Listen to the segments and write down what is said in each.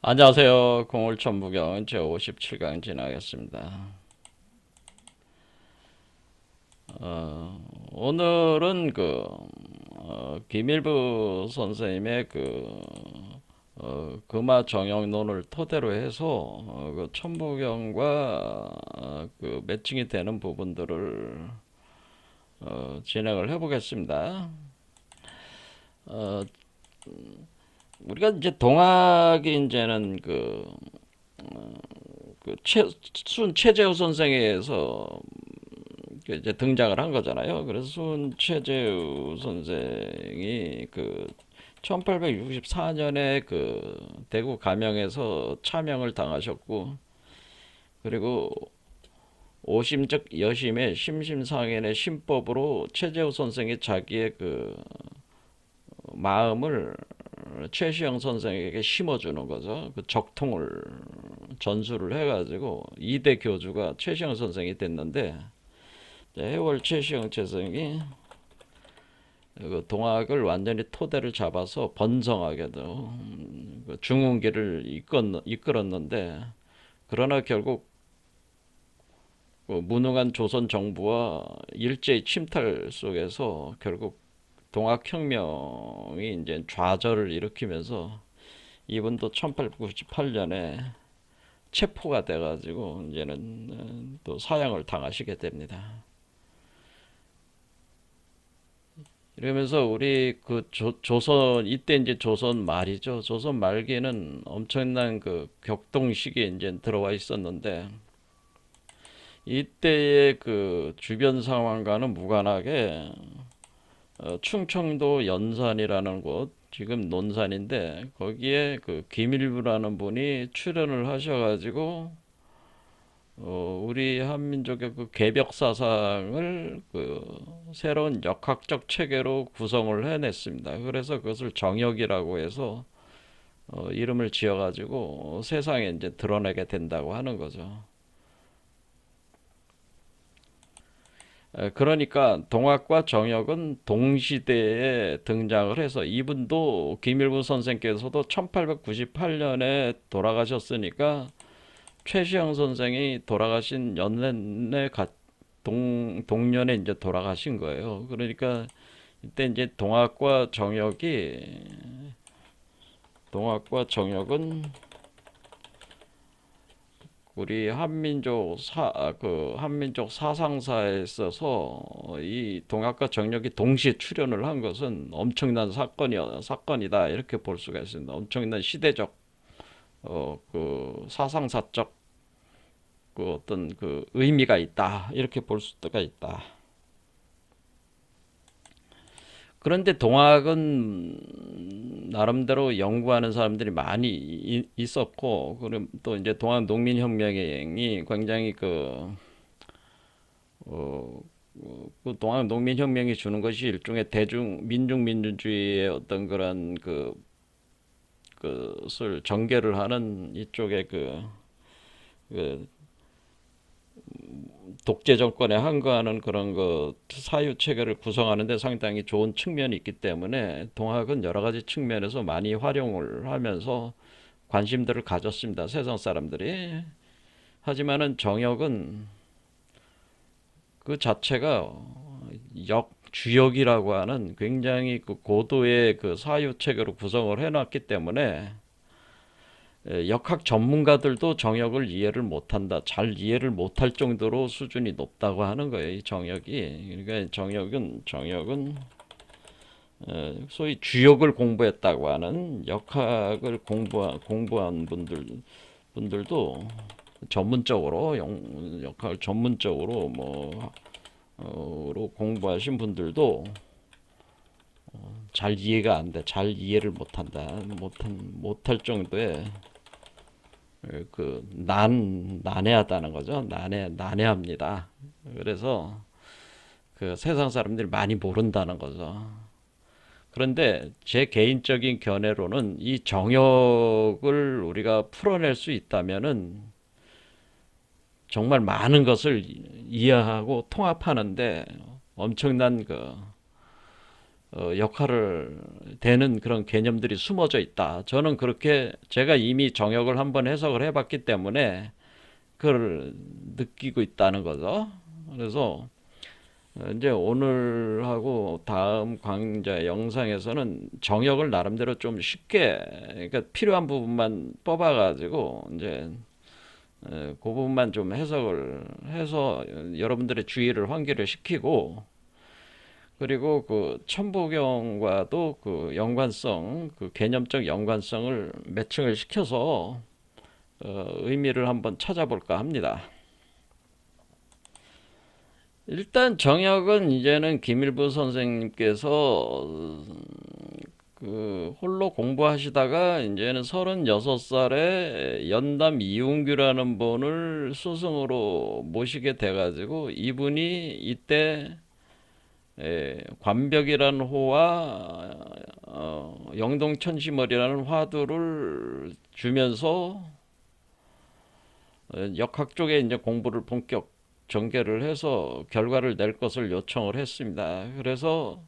안녕하세요. 공울천부경 제57강 진행하겠습니다. 오늘은 김일부 선생님의 금화 정형론을 토대로 해서 그 천부경과 그 매칭이 되는 부분들을 진행을 해보겠습니다. 어, 우리가 이제 동학이 이제는 순 최재우 선생에 의해서 이제 등장을 한 거잖아요. 그래서 순최재우 선생이 1864년에 대구 감영에서 차명을 당하셨고, 그리고 오심적 여심의 심심상인의 신법으로 최재우 선생이 자기의 마음을 최시영 선생에게 심어주는 거죠. 그 적통을 전수를 해가지고 2대 교주가 최시영 선생이 됐는데, 해월 최시영 선생이 그 동학을 완전히 토대를 잡아서 번성하게도 그 중흥기를 이끌었는데, 그러나 결국 그 무능한 조선 정부와 일제의 침탈 속에서 결국 동학혁명이 이제 좌절을 일으키면서 이분도 1898년에 체포가 돼가지고 이제는 또 사형을 당하시게 됩니다. 이러면서 우리 조선, 이때 이제 조선 말이죠. 조선 말기는 엄청난 그 격동 시기에 이제 들어와 있었는데, 이때의 그 주변 상황과는 무관하게 충청도 연산이라는 곳, 지금 논산인데, 거기에 그 김일부라는 분이 출연을 하셔가지고 우리 한민족의 그 개벽 사상을 새로운 역학적 체계로 구성을 해냈습니다. 그래서 그것을 정역이라고 해서 이름을 지어가지고 세상에 이제 드러내게 된다고 하는 거죠. 그러니까 동학과 정역은 동시대에 등장을 해서, 이분도 김일부 선생께서도 1898년에 돌아가셨으니까 최시영 선생이 돌아가신 연내 동년에 이제 돌아가신 거예요. 그러니까 이때 이제 동학과 정역은 우리 한민족 사상사에 있어서 이 동학과 정역이 동시에 출현을 한 것은 엄청난 사건이다, 이렇게 볼 수가 있습니다. 엄청난 시대적 사상사적 어떤 의미가 있다, 이렇게 볼 수가 있다. 그런데 동학은 나름대로 연구하는 사람들이 많이 있었고, 그럼 또 이제 동학 농민혁명이 굉장히 어, 그 동학 농민혁명이 주는 것이 일종의 민중민주주의의 어떤 그런 것을 전개를 하는 이쪽의 그 독재 정권에 항거하는 그런 사유 체계를 구성하는 데 상당히 좋은 측면이 있기 때문에 동학은 여러 가지 측면에서 많이 활용을 하면서 관심들을 가졌습니다, 세상 사람들이. 하지만은 정역은 그 자체가 주역이라고 하는 굉장히 고도의 사유 체계로 구성을 해놨기 때문에 역학 전문가들도 정역을 이해를 못한다, 잘 이해를 못할 정도로 수준이 높다고 하는 거예요, 이 정역이. 그러니까 정역은 소위 주역을 공부했다고 하는, 역학을 공부한 분들도 전문적으로 역학을 전문적으로 로 공부하신 분들도 잘 이해가 안 돼, 잘 이해를 못한다, 못할 정도의 난해하다는 거죠. 난해합니다. 그래서 세상 사람들이 많이 모른다는 거죠. 그런데 제 개인적인 견해로는 이 정역을 우리가 풀어낼 수 있다면은 정말 많은 것을 이해하고 통합하는데 엄청난 역할을 되는 그런 개념들이 숨어져 있다. 저는 그렇게 제가 이미 정역을 한번 해석을 해봤기 때문에 그걸 느끼고 있다는 거죠. 그래서 이제 오늘하고 다음 강좌 영상에서는 정역을 나름대로 좀 쉽게, 그러니까 필요한 부분만 뽑아가지고 이제 그 부분만 좀 해석을 해서 여러분들의 주의를 환기를 시키고, 그리고 그 천부경과도 그 연관성, 그 개념적 연관성을 매칭을 시켜서 의미를 한번 찾아볼까 합니다. 일단 정역은 이제는 김일부 선생님께서 그 홀로 공부하시다가 이제는 36살에 연담 이웅규라는 분을 스승으로 모시게 돼가지고 이분이 이때 관벽이라는 호와 영동천시머리라는 화두를 주면서 역학 쪽에 이제 공부를 본격 전개를 해서 결과를 낼 것을 요청을 했습니다. 그래서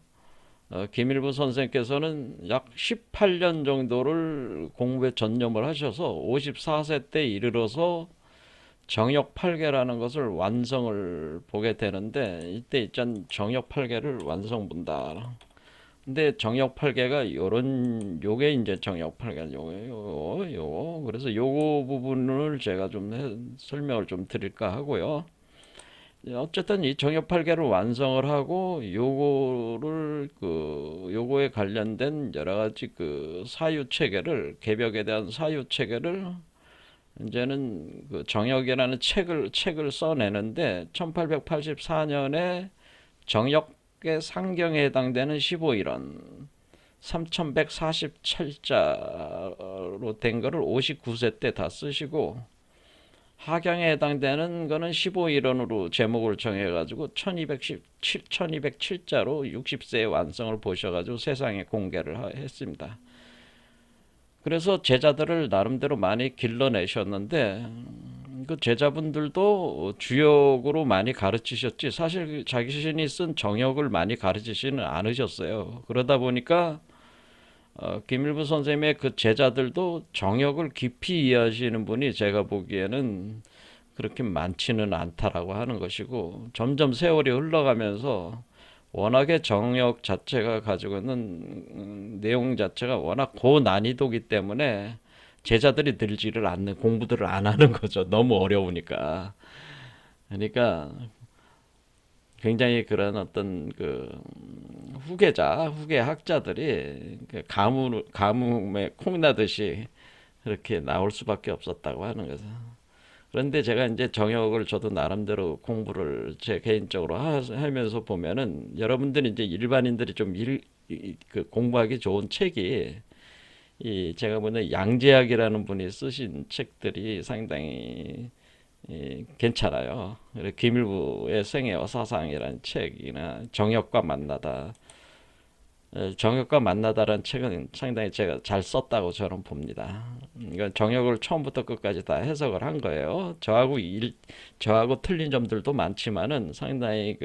김일부 선생께서는 약 18년 정도를 공부에 전념을 하셔서 54세 때 이르러서 정역 8개라는 것을 완성을 보게 되는데, 이때 있잖 정역 8개를 완성 본다. 근데 정역 8개가 요게 이제 정역 8개 요거 그래서 요거 부분을 제가 좀 설명을 좀 드릴까 하고요. 어쨌든 이 정역 8개를 완성을 하고 요거를 요거에 관련된 여러 가지 그 사유 체계를, 개벽에 대한 사유 체계를 이제는 그 정역이라는 책을 써내는데 1884년에 정역의 상경에 해당되는 15일원 3147자로 된 거를 59세 때 다 쓰시고, 하경에 해당되는 거는 15일원으로 제목을 정해가지고 1207자로 60세의 완성을 보셔가지고 세상에 공개를 했습니다. 그래서 제자들을 나름대로 많이 길러내셨는데, 그 제자분들도 주역으로 많이 가르치셨지 사실 자기 자신이 쓴 정역을 많이 가르치지는 않으셨어요. 그러다 보니까 김일부 선생님의 그 제자들도 정역을 깊이 이해하시는 분이 제가 보기에는 그렇게 많지는 않다라고 하는 것이고, 점점 세월이 흘러가면서 워낙에 정역 자체가 가지고 있는 내용 자체가 워낙 고난이도기 때문에 제자들이 들지를 않는, 공부들을 안 하는 거죠. 너무 어려우니까. 그러니까 굉장히 그런 어떤 그 후계 학자들이 가뭄에 콩나듯이 그렇게 나올 수밖에 없었다고 하는 거죠. 그런데 제가 이제 정역을 저도 나름대로 공부를 제 개인적으로 하면서 보면은, 여러분들이 이제 일반인들이 좀 공부하기 좋은 책이, 이 제가 보는 양재학이라는 분이 쓰신 책들이 상당히 괜찮아요. 김일부의 생애와 사상이라는 책이나 정역과 만나다, 정역과 만나다라는 책은 상당히 제가 잘 썼다고 저는 봅니다. 이건 정역을 처음부터 끝까지 다 해석을 한 거예요. 저하고 틀린 점들도 많지만은 상당히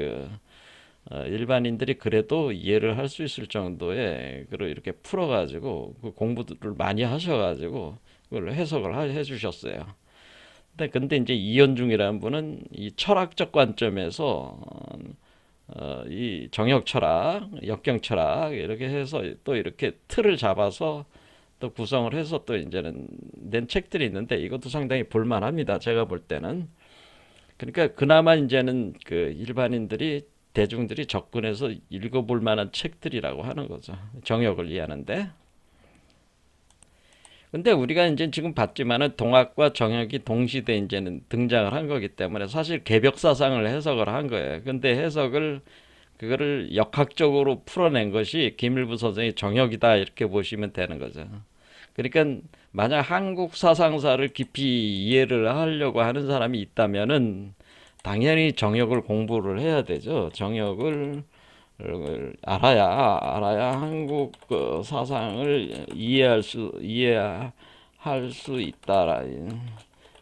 일반인들이 그래도 이해를 할 수 있을 정도의 그걸 이렇게 풀어가지고 그 공부를 많이 하셔가지고 그걸 해석을 해주셨어요. 근데 이제 이현중이라는 분은 이 철학적 관점에서 이 정역 철학, 역경 철학 이렇게 해서 또 이렇게 틀을 잡아서 또 구성을 해서 또 이제는 낸 책들이 있는데, 이것도 상당히 볼만합니다. 제가 볼 때는. 그러니까 그나마 이제는 그 일반인들이, 대중들이 접근해서 읽어볼 만한 책들이라고 하는 거죠. 정역을 이해하는데. 근데 우리가 이제 지금 봤지만은 동학과 정역이 동시대 이제는 등장을 한 거기 때문에 사실 개벽사상을 해석을 한 거예요. 근데 그거를 역학적으로 풀어낸 것이 김일부 선생의 정역이다, 이렇게 보시면 되는 거죠. 그러니까 만약 한국 사상사를 깊이 이해를 하려고 하는 사람이 있다면은 당연히 정역을 공부를 해야 되죠. 정역을 알아야 한국 사상을 이해할 수 있다라.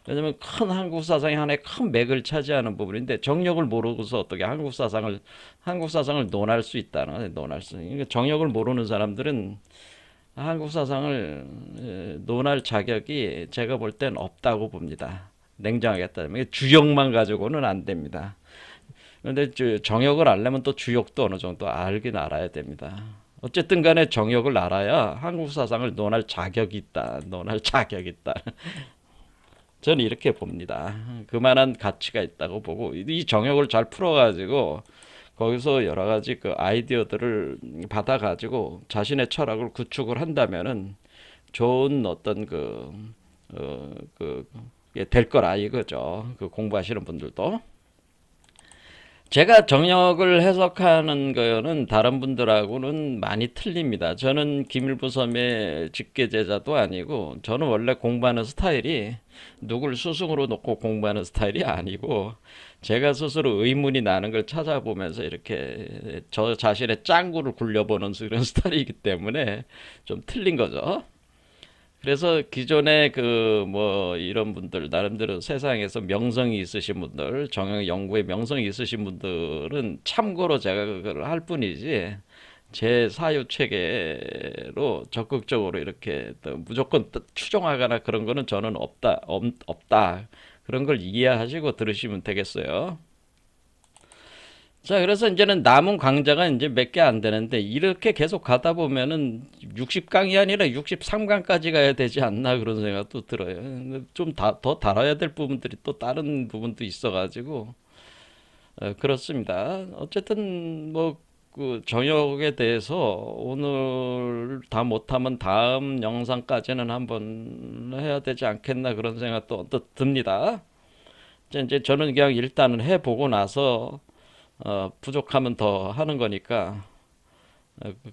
왜냐면 큰 한국 사상의 하나의 큰 맥을 차지하는 부분인데 정력을 모르고서 어떻게 한국 사상을 논할 수 있다는 거예요. 논할 수. 그러니까 정력을 모르는 사람들은 한국 사상을 논할 자격이 제가 볼 땐 없다고 봅니다. 냉정하게 따지면 주역만 가지고는 안 됩니다. 그런데 정역을 알려면 또 주역도 어느 정도 알긴 알아야 됩니다. 어쨌든 간에 정역을 알아야 한국 사상을 논할 자격이 있다. 논할 자격이 있다. 저는 이렇게 봅니다. 그만한 가치가 있다고 보고 이 정역을 잘 풀어가지고 거기서 여러 가지 그 아이디어들을 받아가지고 자신의 철학을 구축을 한다면은 좋은 어떤 될 거라 이거죠. 그 공부하시는 분들도. 제가 정역을 해석하는 거는 다른 분들하고는 많이 틀립니다. 저는 김일부섬의 직계제자도 아니고 저는 원래 공부하는 스타일이 누굴 스승으로 놓고 공부하는 스타일이 아니고 제가 스스로 의문이 나는 걸 찾아보면서 이렇게 저 자신의 짱구를 굴려보는 그런 스타일이기 때문에 좀 틀린 거죠. 그래서 기존에 이런 분들 나름대로 세상에서 명성이 있으신 분들 정형 연구에 명성이 있으신 분들은 참고로 제가 그걸 할 뿐이지 제 사유 체계로 적극적으로 이렇게 또 무조건 추종하거나 그런 거는 저는 없다. 그런 걸 이해하시고 들으시면 되겠어요. 자, 그래서 이제는 남은 강좌가 이제 몇 개 안 되는데, 이렇게 계속 가다 보면은 60강이 아니라 63강까지 가야 되지 않나 그런 생각도 들어요. 좀 더 다뤄야 될 부분들이 또 다른 부분도 있어가지고, 그렇습니다. 어쨌든 그 정역에 대해서 오늘 다 못하면 다음 영상까지는 한번 해야 되지 않겠나 그런 생각도 언뜻 듭니다. 이제 저는 그냥 일단은 해보고 나서 부족하면 더 하는 거니까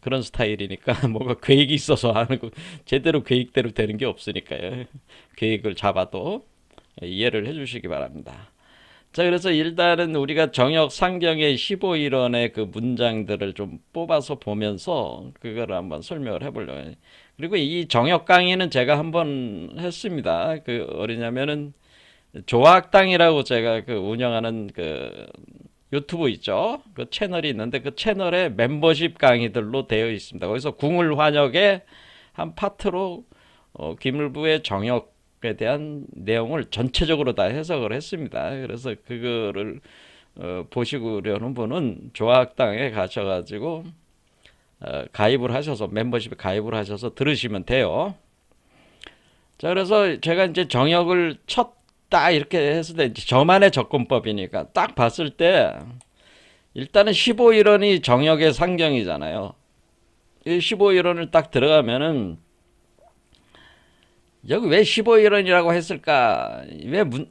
그런 스타일이니까 뭔가 계획이 있어서 하는 거 제대로 계획대로 되는 게 없으니까요. 계획을 잡아도 이해를 해주시기 바랍니다. 자, 그래서 일단은 우리가 정역 상경의 15일원의 그 문장들을 좀 뽑아서 보면서 그거를 한번 설명을 해보려고. 그리고 이 정역 강의는 제가 한번 했습니다. 그 어디냐면은 조학당이라고 제가 그 운영하는 그 유튜브 있죠. 그 채널이 있는데 그 채널에 멤버십 강의들로 되어 있습니다. 거기서 궁을 환역의 한 파트로 기물부의 정역에 대한 내용을 전체적으로 다 해석을 했습니다. 그래서 그거를 보시려는 분은 조학당에 가셔가지고 가입을 하셔서 멤버십에 가입을 하셔서 들으시면 돼요. 자, 그래서 제가 이제 정역을 딱 이렇게 했을 때 저만의 접근법이니까 딱 봤을 때 일단은 15일원이 정역의 상경이잖아요. 이 15일원을 딱 들어가면은 여기 왜 15일원이라고 했을까?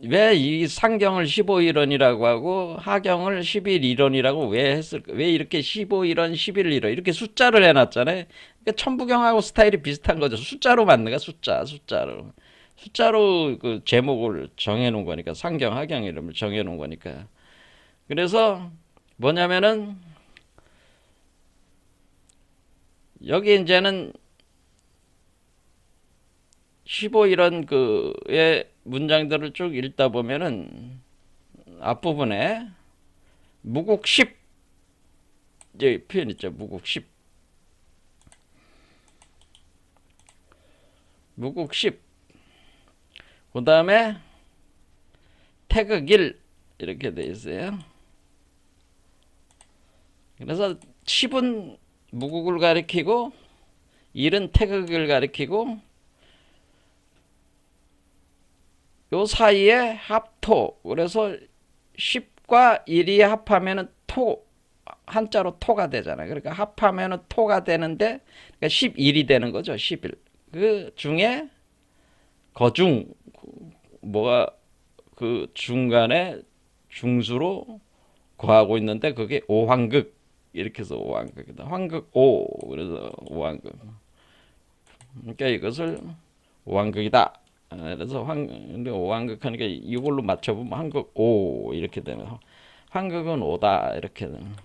왜 이 상경을 15일원이라고 하고 하경을 11일원이라고 왜 했을까? 왜 이렇게 15일원, 11일원 이렇게 숫자를 해놨잖아요. 그러니까 천부경하고 스타일이 비슷한 거죠. 숫자로 만든 거야, 숫자로. 숫자로 그 제목을 정해놓은 거니까 상경, 하경 이름을 정해놓은 거니까. 그래서 뭐냐면은 여기 이제는 15이런 그의 문장들을 쭉 읽다 보면은 앞부분에 무국십 이제 표현 있죠. 무국십 그 다음에 태극일 이렇게 돼 있어요. 그래서 10은 무국을 가리키고 1은 태극을 가리키고 요 사이에 합토 그래서 10과 1이 합하면은 토 한자로 토가 되잖아요. 그러니까 합하면은 토가 되는데 그러니까 11이 되는 거죠. 11. 그 중에 거중 뭐가 그 중간에 중수로 거하고 있는데 그게 오황극 이렇게 해서 오황극이다. 황극 오 그래서 오황극. 그러니까 이것을 오황극이다. 그래서 오황극 하니까 이걸로 맞춰보면 황극 오 이렇게 되면 황극은 오다 이렇게 되는.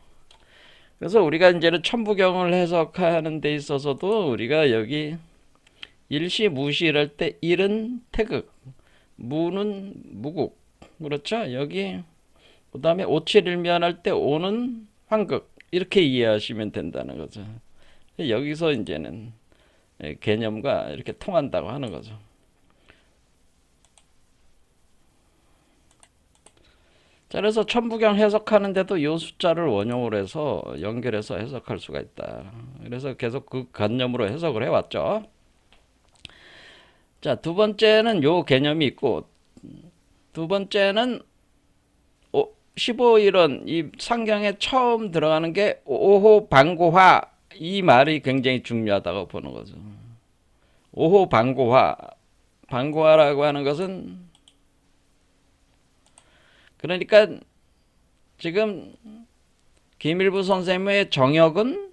그래서 우리가 이제는 천부경을 해석하는 데 있어서도 우리가 여기 일시 무시 이럴 때 일은 태극 무는 무국. 그렇죠? 여기 그다음에 57일면 할 때 오는 환극. 이렇게 이해하시면 된다는 거죠. 여기서 이제는 개념과 이렇게 통한다고 하는 거죠. 자, 그래서 천부경 해석하는데도 이 숫자를 원용을 해서 연결해서 해석할 수가 있다. 그래서 계속 그 관념으로 해석을 해왔죠. 자, 두 번째는 요 개념이 있고, 두 번째는 15일은 이 상경에 처음 들어가는 게 오호 방고화, 이 말이 굉장히 중요하다고 보는 거죠. 오호 방고화, 방고화라고 하는 것은 그러니까 지금 김일부 선생님의 정역은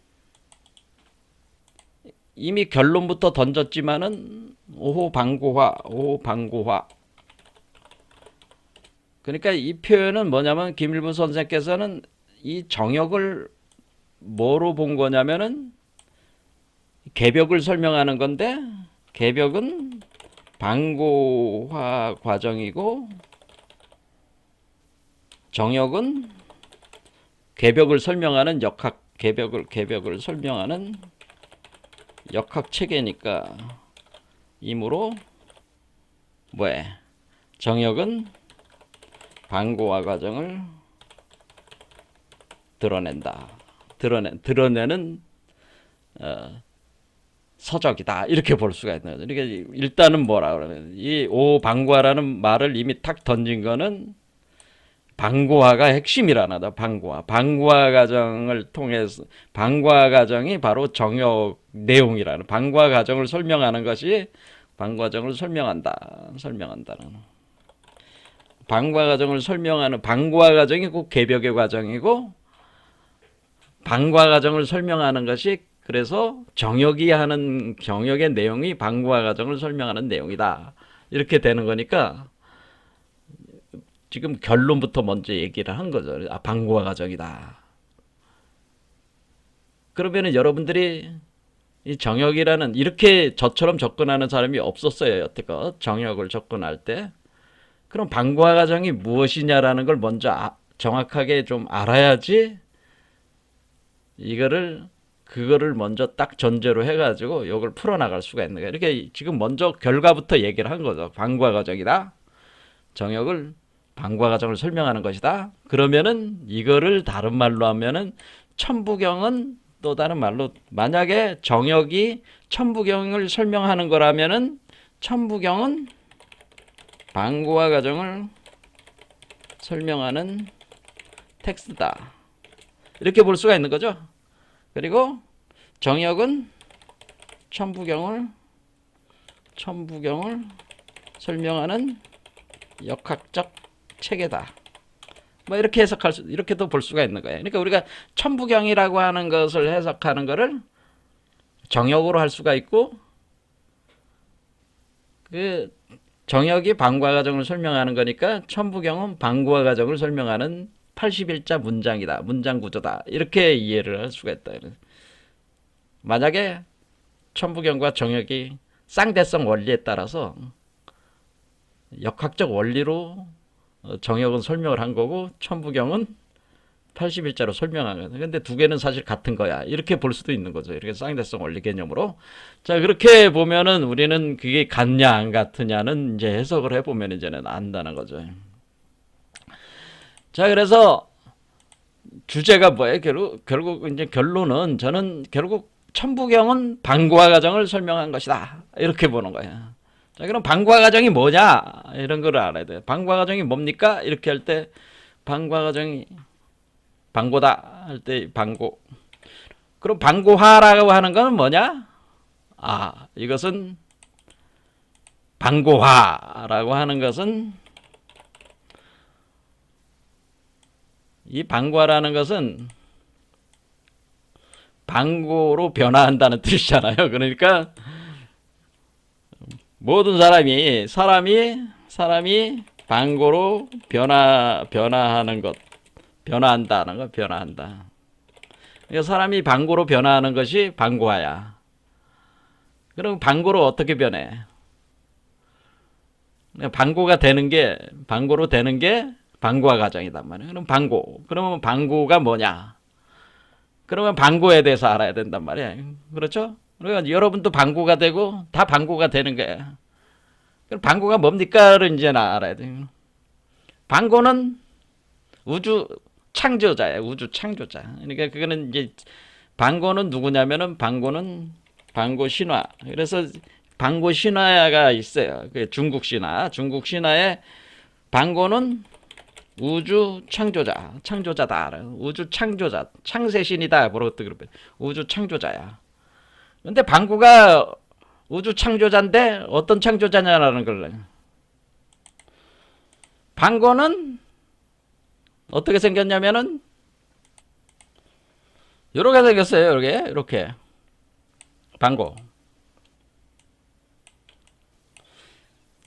이미 결론부터 던졌지만은 오호 방고화, 오호 방고화. 그러니까 이 표현은 뭐냐면 김일부 선생께서는 이 정역을 뭐로 본 거냐면은 개벽을 설명하는 건데, 개벽은 방고화 과정이고 정역은 개벽을 설명하는 역학, 개벽을 설명하는 역학 체계니까 이므로 뭐해? 정역은 방고화 과정을 드러낸다. 드러내는 서적이다. 이렇게 볼 수가 있는 거죠. 그러니까 일단은 뭐라 그러면 이 오방고화라는 말을 이미 탁 던진 거는 방고화가 핵심이라는 거다. 방고화 과정을 통해서 방고화 과정이 바로 정역 내용이라는 방고화 과정을 설명하는 것이 방고화 과정을 설명한다는 방고화 과정을 설명하는 방고화 과정이 꼭 개벽의 과정이고 방고화 과정을 설명하는 것이 그래서 정역의 내용이 방고화 과정을 설명하는 내용이다. 이렇게 되는 거니까 지금 결론부터 먼저 얘기를 한 거죠. 아, 방고화 과정이다. 그러면은 여러분들이 이 정역이라는 이렇게 저처럼 접근하는 사람이 없었어요. 여태껏 정역을 접근할 때. 그럼 방고화 과정이 무엇이냐라는 걸 먼저 정확하게 좀 알아야지 그거를 먼저 딱 전제로 해가지고 이걸 풀어나갈 수가 있는 거예요. 이렇게 지금 먼저 결과부터 얘기를 한 거죠. 방고화 과정이다. 정역을 방고화 과정을 설명하는 것이다. 그러면은 이거를 다른 말로 하면은 천부경은 또 다른 말로 만약에 정역이 천부경을 설명하는 거라면은 천부경은 방고화 과정을 설명하는 텍스트다. 이렇게 볼 수가 있는 거죠. 그리고 정역은 천부경을 설명하는 역학적 체계다. 뭐 이렇게 이렇게도 볼 수가 있는 거예요. 그러니까 우리가 천부경이라고 하는 것을 해석하는 거를 정역으로 할 수가 있고, 그 정역이 방고화 과정을 설명하는 거니까 천부경은 방고화 과정을 설명하는 81자 문장이다. 문장 구조다. 이렇게 이해를 할 수가 있다. 만약에 천부경과 정역이 쌍대성 원리에 따라서 역학적 원리로 정역은 설명을 한 거고 천부경은 81자로 설명한 거야. 근데 두 개는 사실 같은 거야. 이렇게 볼 수도 있는 거죠. 이렇게 쌍대성 원리 개념으로. 자, 그렇게 보면은 우리는 그게 같냐 안 같으냐는 이제 해석을 해보면 이제는 안다는 거죠. 자, 그래서 주제가 뭐예요? 결국 이제 결론은 저는 결국 천부경은 방고화 과정을 설명한 것이다. 이렇게 보는 거예요. 자, 그럼 방고화 과정이 뭐냐? 이런 걸 알아야 돼요. 방고화 과정이 뭡니까? 이렇게 할 때 방고화 과정이 방고다 할 때 방고. 그럼 방고화라고 하는 건 뭐냐? 아, 이것은 방고화라고 하는 것은 이 방고화라는 것은 방고로 변화한다는 뜻이잖아요. 그러니까 모든 사람이 방고로 변화하는 것, 변화한다는 거, 변화한다. 그러니까 사람이 방고로 변화하는 것이 방고화야. 그럼 방고로 어떻게 변해? 방고가 되는 게, 방고로 되는 게 방고와 가정이단 말이에요. 그럼 방고. 그러면 방고가 뭐냐? 그러면 방고에 대해서 알아야 된단 말이에요. 그렇죠? 그러니까 여러분도 방고가 되고 다 방고가 되는 거예요. 그럼 방고가 뭡니까를 이제 알아야 돼요. 방고는 우주 창조자예요. 우주 창조자. 그러니까 그거는 이제 방고는 누구냐면은 방고는 방고 신화. 그래서 방고 신화가 있어요. 그 중국 신화. 중국 신화에 방고는 우주 창조자, 창조자다. 우주 창조자, 창세신이다. 뭐라고 그러면 우주 창조자야. 근데 방구가 우주 창조자인데 어떤 창조자냐라는 걸. 방구는 어떻게 생겼냐면은 이렇게 생겼어요. 이렇게 방구.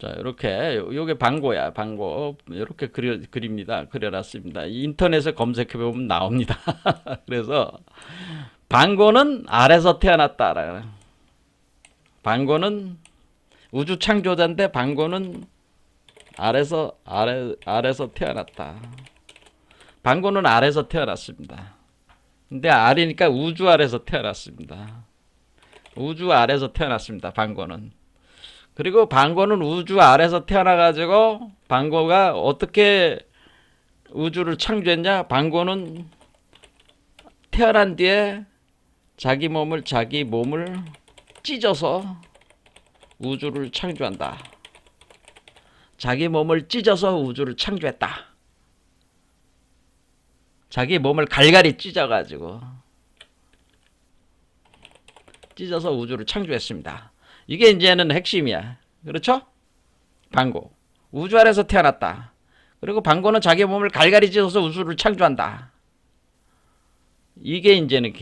자, 이렇게 요게 방고야. 방고. 이렇게 그립니다. 그려놨습니다. 인터넷에 검색해 보면 나옵니다. 그래서 방고는 알에서 태어났다. 방고는 우주 창조자인데 방고는 알에서 태어났다. 방고는 알에서 태어났습니다. 근데 알이니까 우주 알에서 태어났습니다. 우주 알에서 태어났습니다. 방고는. 그리고 방고는 우주 아래서 태어나가지고 방고가 어떻게 우주를 창조했냐? 방고는 태어난 뒤에 자기 몸을 찢어서 우주를 창조한다. 자기 몸을 찢어서 우주를 창조했다. 자기 몸을 갈갈이 찢어가지고 찢어서 우주를 창조했습니다. 이게 이제는 핵심이야. 그렇죠? 방고. 우주 아래서 태어났다. 그리고 방고는 자기 몸을 갈갈이 찢어서 우주를 창조한다. 이게 이제는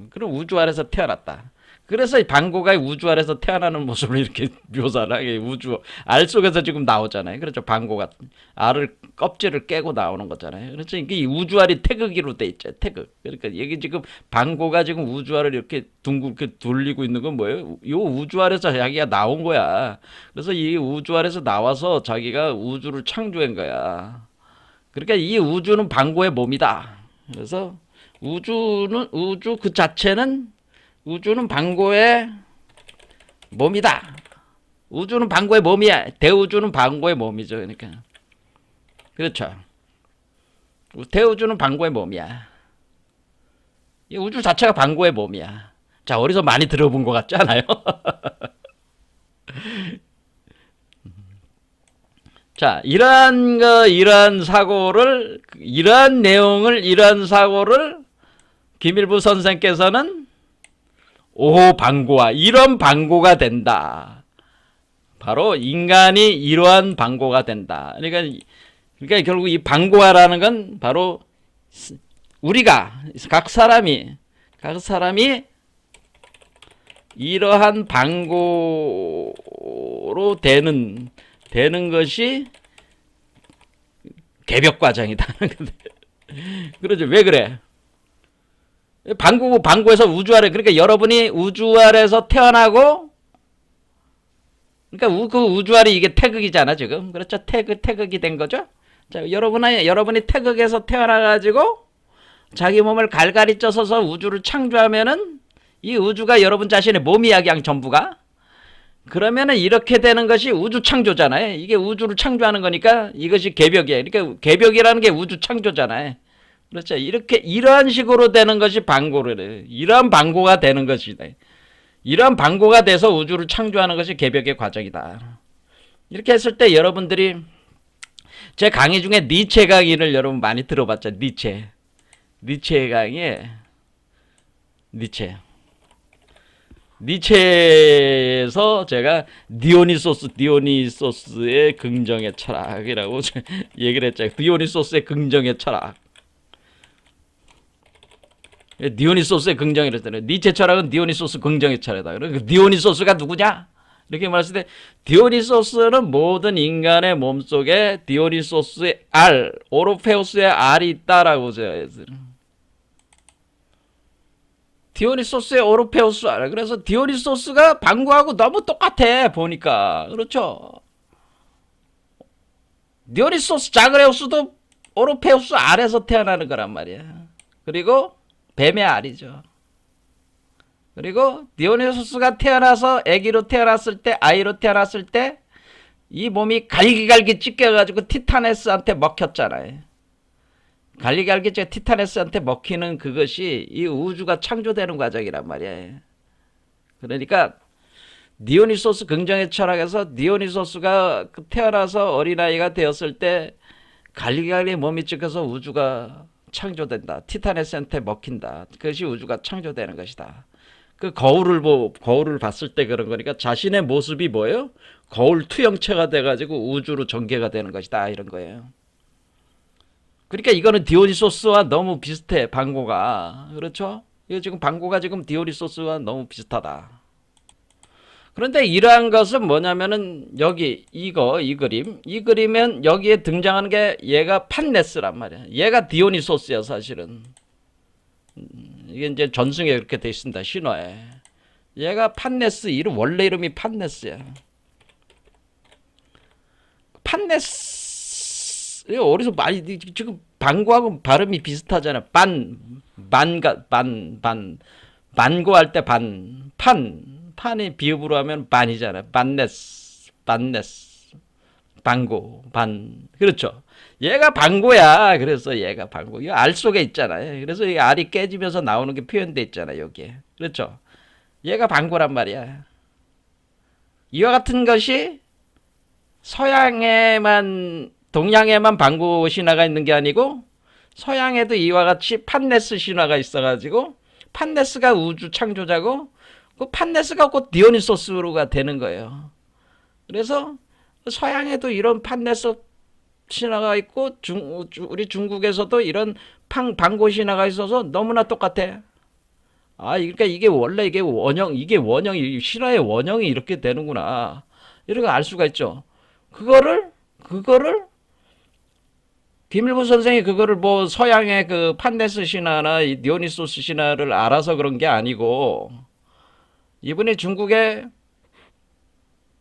그럼 우주 아래서 태어났다. 그래서 방고가 우주 아래서 태어나는 모습을 이렇게 묘사를 하게. 우주 알 속에서 지금 나오잖아요. 그렇죠? 방고가 알을 껍질을 깨고 나오는 거잖아요. 그렇죠? 이게 우주 알이 태극기로 돼 있죠. 태극. 그러니까 이게 지금 방고가 지금 우주 알을 이렇게 둥글게 돌리고 있는 건 뭐예요? 요 우주 알에서 자기가 나온 거야. 그래서 이 우주 알에서 나와서 자기가 우주를 창조한 거야. 그러니까 이 우주는 방고의 몸이다. 그래서 우주 그 자체는 우주는 방고의 몸이다. 우주는 방고의 몸이야. 대우주는 방고의 몸이죠. 그러니까 그렇죠. 대우주는 방고의 몸이야. 이 우주 자체가 방고의 몸이야. 자, 어디서 많이 들어본 것 같지 않아요? 자, 이러한 사고를 김일부 선생께서는 오방고와 이런 방고가 된다. 바로 인간이 이러한 방고가 된다. 그러니까 결국 이 방고화라는 건 바로 우리가 각 사람이 이러한 방고로 되는 것이 개벽 과정이다. 그러죠. 왜 그래? 방구에서 우주 아래, 그러니까 여러분이 우주 아래에서 태어나고, 그러니까 그 우주 아래 이게 태극이잖아, 지금. 그렇죠? 태극이 된 거죠? 자, 여러분이 태극에서 태어나가지고, 자기 몸을 갈갈이 쪄서 우주를 창조하면은, 이 우주가 여러분 자신의 몸이야, 그냥 전부가. 그러면은 이렇게 되는 것이 우주 창조잖아요. 이게 우주를 창조하는 거니까 이것이 개벽이에요. 그러니까 개벽이라는 게 우주 창조잖아요. 그렇죠. 이러한 식으로 되는 것이 방고를. 이러한 방고가 되는 것이다. 이러한 방고가 돼서 우주를 창조하는 것이 개벽의 과정이다. 이렇게 했을 때 여러분들이 제 강의 중에 니체 강의를 여러분 많이 들어봤죠. 니체의 강의에 니체에서 제가 디오니소스의 긍정의 철학이라고 얘기를 했죠. 디오니소스의 긍정의 철학. 디오니소스의 긍정이랬잖아요. 니체 철학은 디오니소스 긍정의 철학이다. 그러니까 디오니소스가 누구냐? 이렇게 말했을 때 디오니소스는 모든 인간의 몸속에 디오니소스의 오르페우스의 알이 있다라고 제가 했어요. 디오니소스의 오르페우스 알. 그래서 디오니소스가 방구하고 너무 똑같아 보니까. 그렇죠? 디오니소스 자그레우스도 오르페우스 알에서 태어나는 거란 말이야. 그리고 뱀의 알이죠. 그리고 디오니소스가 태어나서 아기로 태어났을 때, 아이로 태어났을 때 이 몸이 갈기갈기 찢겨가지고 티타네스한테 먹혔잖아요. 갈기갈기 티타네스한테 먹히는 그것이 이 우주가 창조되는 과정이란 말이에요. 그러니까 디오니소스 긍정의 철학에서 디오니소스가 태어나서 어린아이가 되었을 때 갈기갈기 몸이 찢겨서 우주가 창조된다. 티타네스한테 먹힌다. 그것이 우주가 창조되는 것이다. 그 거울을 봤을 때 그런 거니까 자신의 모습이 뭐예요? 거울 투영체가 돼가지고 우주로 전개가 되는 것이다. 이런 거예요. 그러니까 이거는 디오니소스와 너무 비슷해. 방고가. 그렇죠? 이거 지금 방고가 지금 디오니소스와 너무 비슷하다. 그런데 이러한 것은 뭐냐면은 여기 이 그림은 여기에 등장하는 게 얘가 판네스란 말이야. 얘가 디오니소스야 사실은. 이게 이제 전승에 그렇게 돼 있습니다. 신화에. 얘가 판네스 이름 원래 이름이 판네스야. 판네스 이거 어디서 많이 지금 반고하고 발음이 비슷하잖아. 반고 할 때 판이 비읍으로 하면 반이잖아. 반네스 반고 그렇죠. 얘가 방고야. 그래서 얘가 방고. 이 알 속에 있잖아요. 그래서 이 알이 깨지면서 나오는 게 표현돼 있잖아요. 여기에. 그렇죠. 얘가 방고란 말이야. 이와 같은 것이 동양에만 방고 신화가 있는 게 아니고 서양에도 이와 같이 판네스 신화가 있어가지고 판네스가 우주 창조자고 그 판네스가 곧 디오니소스가 되는 거예요. 그래서 서양에도 이런 판네스 신화가 있고 우리 중국에서도 이런 방고 신화가 있어서 너무나 똑같아. 그러니까 이게 원래 이게 원형이 신화의 원형이 이렇게 되는구나. 이런 거 알 수가 있죠. 그거를 김일부 선생이 그거를 뭐 서양의 그 판네스 신화나 디오니소스 신화를 알아서 그런 게 아니고 이분이 중국의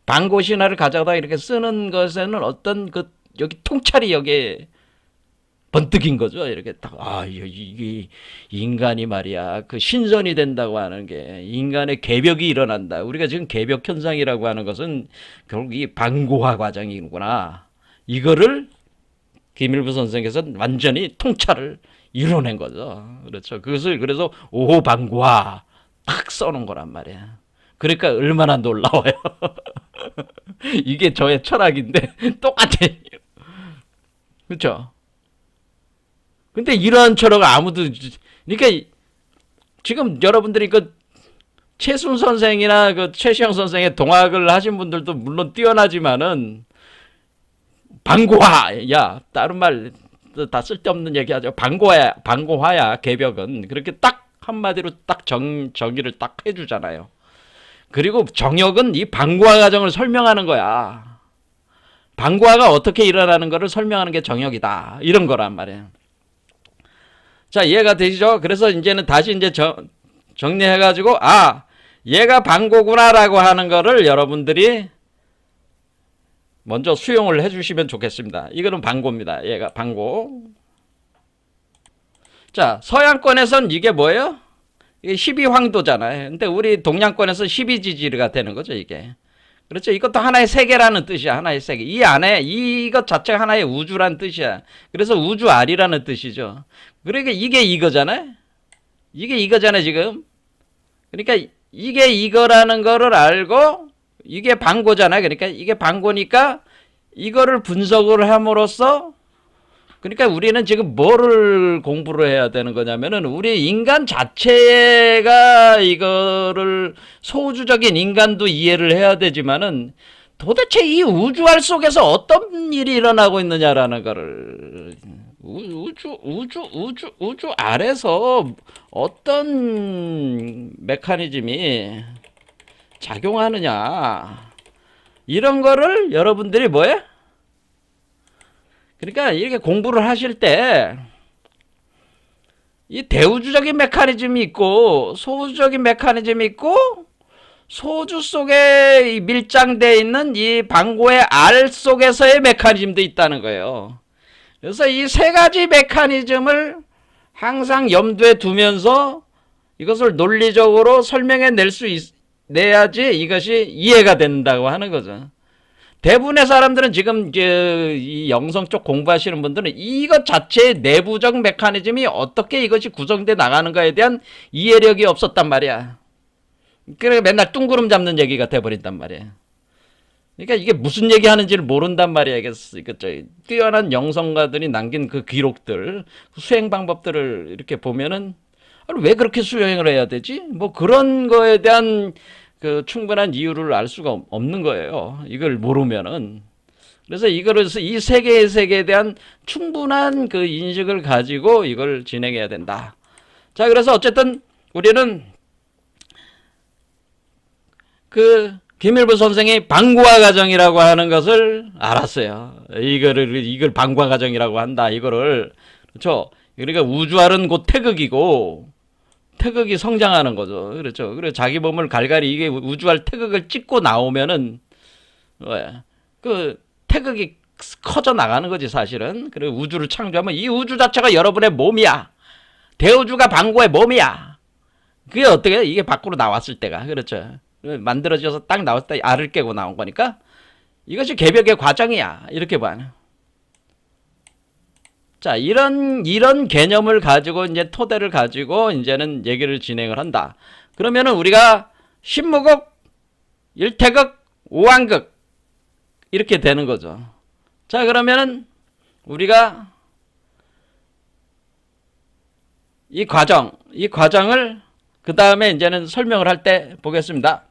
방고 신화를 가져다 이렇게 쓰는 것에는 어떤 여기 통찰이 여기에 번뜩인 거죠. 이렇게 딱, 이게 인간이 말이야. 그 신선이 된다고 하는 게 인간의 개벽이 일어난다. 우리가 지금 개벽 현상이라고 하는 것은 결국 이 방고화 과정이구나. 이거를 김일부 선생께서 완전히 통찰을 이뤄낸 거죠. 그렇죠. 그것을 그래서 오호방고화 딱 써놓은 거란 말이야. 그러니까 얼마나 놀라워요. 이게 저의 철학인데 똑같아. 그렇죠? 근데 이러한 철학을 아무도 그러니까 지금 여러분들이 그 최순 선생이나 그 최시영 선생의 동학을 하신 분들도 물론 뛰어나지만은 방고화 야 다른 말 다 쓸데없는 얘기하죠. 방고화야 개벽은 그렇게 딱 한마디로 딱 정의를 딱 해주잖아요. 그리고 정역은 이 방고화 과정을 설명하는 거야. 방고화가 어떻게 일어나는 거를 설명하는 게 정역이다. 이런 거란 말이에요. 자, 이해가 되시죠? 그래서 이제는 다시 이제 정리해가지고, 얘가 방고구나라고 하는 거를 여러분들이 먼저 수용을 해주시면 좋겠습니다. 이거는 방고입니다. 얘가 방고. 자, 서양권에선 이게 뭐예요? 이게 12황도잖아요. 근데 우리 동양권에서 12지지가 되는 거죠, 이게. 그렇죠. 이것도 하나의 세계라는 뜻이야. 하나의 세계. 이 안에 이것 자체가 하나의 우주라는 뜻이야. 그래서 우주알이라는 뜻이죠. 그러니까 이게 이거잖아요. 이게 이거잖아요, 지금. 그러니까 이게 이거라는 거를 알고 이게 방고잖아요. 그러니까 이게 방고니까 이거를 분석을 함으로써 그러니까 우리는 지금 뭐를 공부를 해야 되는 거냐면은 우리 인간 자체가 이거를 소우주적인 인간도 이해를 해야 되지만은 도대체 이 우주알 속에서 어떤 일이 일어나고 있느냐라는 거를 우주 알에서 어떤 메커니즘이 작용하느냐 이런 거를 여러분들이 뭐해? 그러니까 이렇게 공부를 하실 때 이 대우주적인 메커니즘이 있고 소우주적인 메커니즘이 있고 소주 속에 이 밀장되어 있는 이 방구의 알 속에서의 메커니즘도 있다는 거예요. 그래서 이 세 가지 메커니즘을 항상 염두에 두면서 이것을 논리적으로 설명해 내야지 이것이 이해가 된다고 하는 거죠. 대부분의 사람들은 지금 이 영성 쪽 공부하시는 분들은 이것 자체의 내부적 메커니즘이 어떻게 이것이 구성돼 나가는가에 대한 이해력이 없었단 말이야. 그래 맨날 뚱구름 잡는 얘기가 돼버린단 말이야. 그러니까 이게 무슨 얘기하는지를 모른단 말이야. 이게 뛰어난 영성가들이 남긴 그 기록들, 수행 방법들을 이렇게 보면은 왜 그렇게 수행을 해야 되지? 뭐 그런 거에 대한 그 충분한 이유를 알 수가 없는 거예요. 이걸 모르면은. 그래서 이거를 이 세계에 대한 충분한 그 인식을 가지고 이걸 진행해야 된다. 자, 그래서 어쨌든 우리는 그 김일부 선생이 방구화 과정이라고 하는 것을 알았어요. 이걸 방구화 과정이라고 한다. 이거를 그렇죠. 그러니까 우주알은 곧 태극이고 태극이 성장하는 거죠. 그렇죠. 그래서 자기 몸을 갈갈이 이게 우주알 태극을 찍고 나오면은 그 태극이 커져 나가는 거지 사실은. 그리고 우주를 창조하면 이 우주 자체가 여러분의 몸이야. 대우주가 방구의 몸이야. 그게 어떻게 이게 밖으로 나왔을 때가 그렇죠. 만들어져서 딱 나왔을 때 알을 깨고 나온 거니까 이것이 개벽의 과정이야. 이렇게 봐. 자, 이런 개념을 가지고 이제 토대를 가지고 이제는 얘기를 진행을 한다. 그러면은 우리가 신무극, 일태극, 오왕극 이렇게 되는 거죠. 자, 그러면은 우리가 이 과정을 그 다음에 이제는 설명을 할 때 보겠습니다.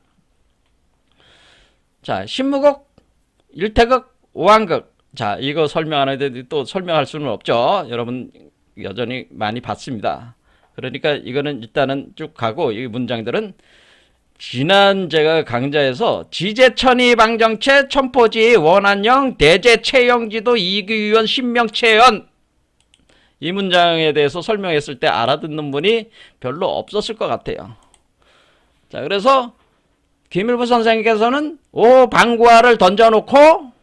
자, 신무극, 일태극, 오왕극. 자, 이거 설명하는데 또 설명할 수는 없죠. 여러분 여전히 많이 봤습니다. 그러니까 이거는 일단은 쭉 가고 이 문장들은 지난 제가 강좌에서 지제천이 방정체 천포지 원한영 대제체형지도 이규위원 신명체연 이 문장에 대해서 설명했을 때 알아듣는 분이 별로 없었을 것 같아요. 자, 그래서 김일부 선생님께서는 방구화를 던져놓고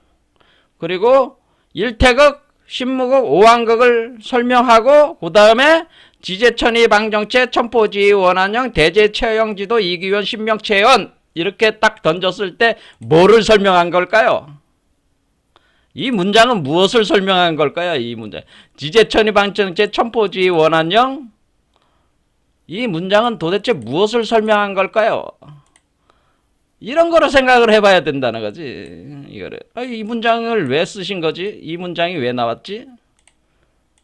그리고 일태극, 신무극, 오왕극을 설명하고 그 다음에 지제천이 방정체 천포지 원한형 대제체형지도 이규원 신명체연 이렇게 딱 던졌을 때 뭐를 설명한 걸까요? 이 문장은 무엇을 설명한 걸까요? 이 문장 지제천이 방정체 천포지 원한형 이 문장은 도대체 무엇을 설명한 걸까요? 이런 거로 생각을 해봐야 된다는 거지. 이거를 이 문장을 왜 쓰신 거지? 이 문장이 왜 나왔지?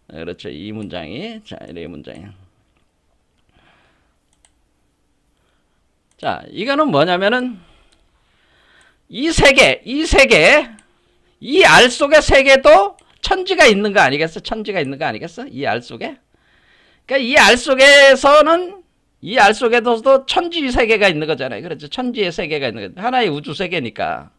그렇죠. 이 문장이 이 문장이. 자, 이거는 뭐냐면은 이 세계, 이 알 속에 세계도 천지가 있는 거 아니겠어? 천지가 있는 거 아니겠어? 이 알 속에. 그러니까 이 알 속에서는 이 알 속에도 천지 세계가 있는 거잖아요. 그렇죠. 천지의 세계가 있는 거. 하나의 우주 세계니까.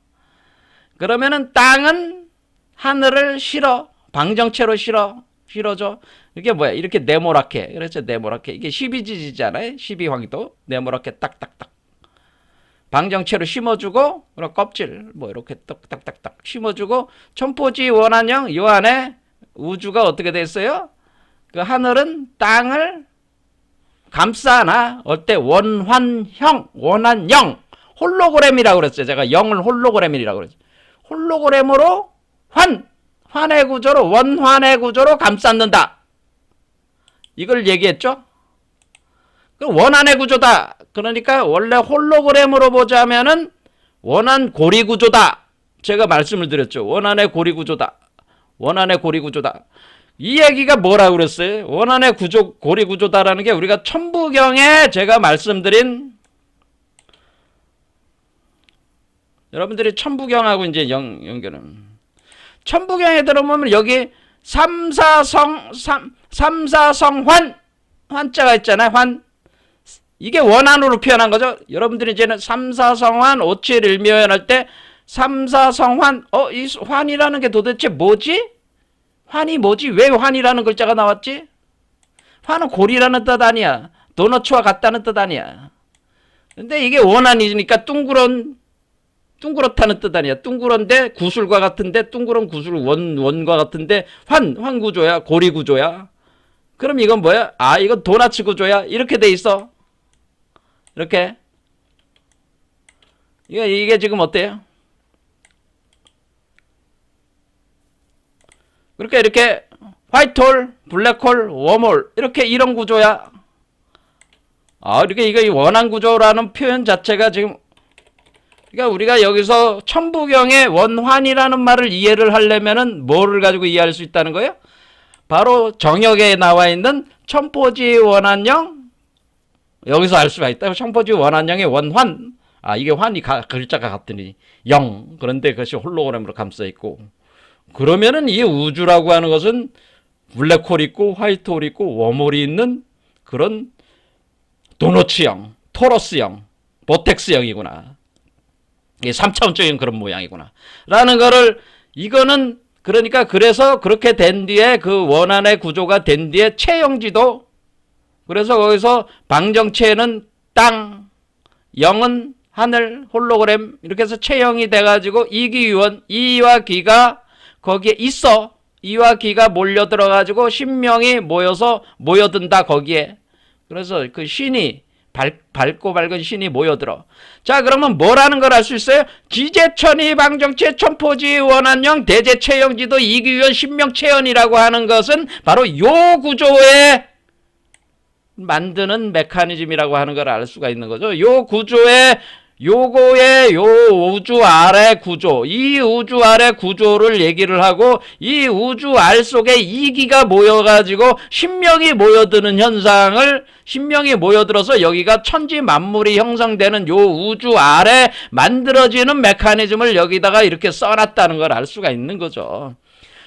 그러면은 땅은 하늘을 실어. 방정체로 실어줘. 이게 뭐야? 이렇게 네모랗게. 그렇죠. 네모랗게. 이게 12지지잖아요. 12황도. 네모랗게 딱딱딱. 방정체로 심어주고, 그리고 껍질. 뭐 이렇게 딱딱딱딱 심어주고, 천포지 원한형. 이 안에 우주가 어떻게 됐어요? 그 하늘은 땅을 감싸나 어때 원환형 홀로그램이라고 그랬어요. 제가 0을 홀로그램이라고 그랬어요. 홀로그램으로 환의 구조로 원환의 구조로 감쌌는다. 이걸 얘기했죠. 원환의 구조다. 그러니까 원래 홀로그램으로 보자면은 원한 고리 구조다. 제가 말씀을 드렸죠. 원한의 고리 구조다. 원한의 고리 구조다. 이 얘기가 뭐라고 그랬어요? 원한의 구조, 고리 구조다라는 게 우리가 천부경에 제가 말씀드린 여러분들이 천부경하고 이제 연결은 천부경에 들어보면 여기 삼사성환 환자가 있잖아요. 환 이게 원한으로 표현한 거죠. 여러분들이 이제는 삼사성환 오칠일묘연 할 때 삼사성환 이 환이라는 게 도대체 뭐지? 환이 뭐지? 왜 환이라는 글자가 나왔지? 환은 고리라는 뜻 아니야. 도너츠와 같다는 뜻 아니야. 근데 이게 원한이니까 둥그렇다는 뜻 아니야. 둥그런데 구슬과 같은데 둥그런 구슬 원과 같은데 환 구조야. 고리 구조야. 그럼 이건 뭐야? 아, 이건 도나츠 구조야. 이렇게 돼 있어. 이렇게. 이게 지금 어때요? 그러니까 이렇게 화이트홀, 블랙홀, 웜홀 이렇게 이런 구조야. 아, 이렇게 이거 원한 구조라는 표현 자체가 지금, 그러니까 우리가 여기서 천부경의 원환이라는 말을 이해를 하려면은 뭐를 가지고 이해할 수 있다는 거예요? 바로 정역에 나와 있는 천포지 원한형, 여기서 알 수가 있다. 천포지 원한형의 원환. 아, 이게 환이 글자가 같더니 0. 그런데 그것이 홀로그램으로 감싸 있고. 그러면은 이 우주라고 하는 것은 블랙홀 있고 화이트홀 있고 웜홀이 있는 그런 도너츠형, 토러스형, 보텍스형이구나. 이게 3차원적인 그런 모양이구나. 라는 거를, 이거는 그러니까 그래서 그렇게 된 뒤에 그 원안의 구조가 된 뒤에 체형지도, 그래서 거기서 방정체는 땅, 영은 하늘, 홀로그램 이렇게 해서 체형이 돼가지고 이기유원, 이와 기가 거기에 있어. 이와 기가 몰려 들어가지고 신명이 모여서 모여든다 거기에. 그래서 그 신이 밝고 밝은 신이 모여들어. 자, 그러면 뭐라는 걸 알 수 있어요? 지제천이 방정체 천포지 원한형 대제체형지도 이기유원 신명체현이라고 하는 것은 바로 요 구조에 만드는 메커니즘이라고 하는 걸 알 수가 있는 거죠. 요 구조에, 요거의 요 우주 아래 구조, 이 우주 아래 구조를 얘기를 하고, 이 우주 알 속에 이기가 모여가지고 신명이 모여드는 현상을, 신명이 모여들어서 여기가 천지 만물이 형성되는 요 우주 아래 만들어지는 메커니즘을 여기다가 이렇게 써놨다는 걸 알 수가 있는 거죠.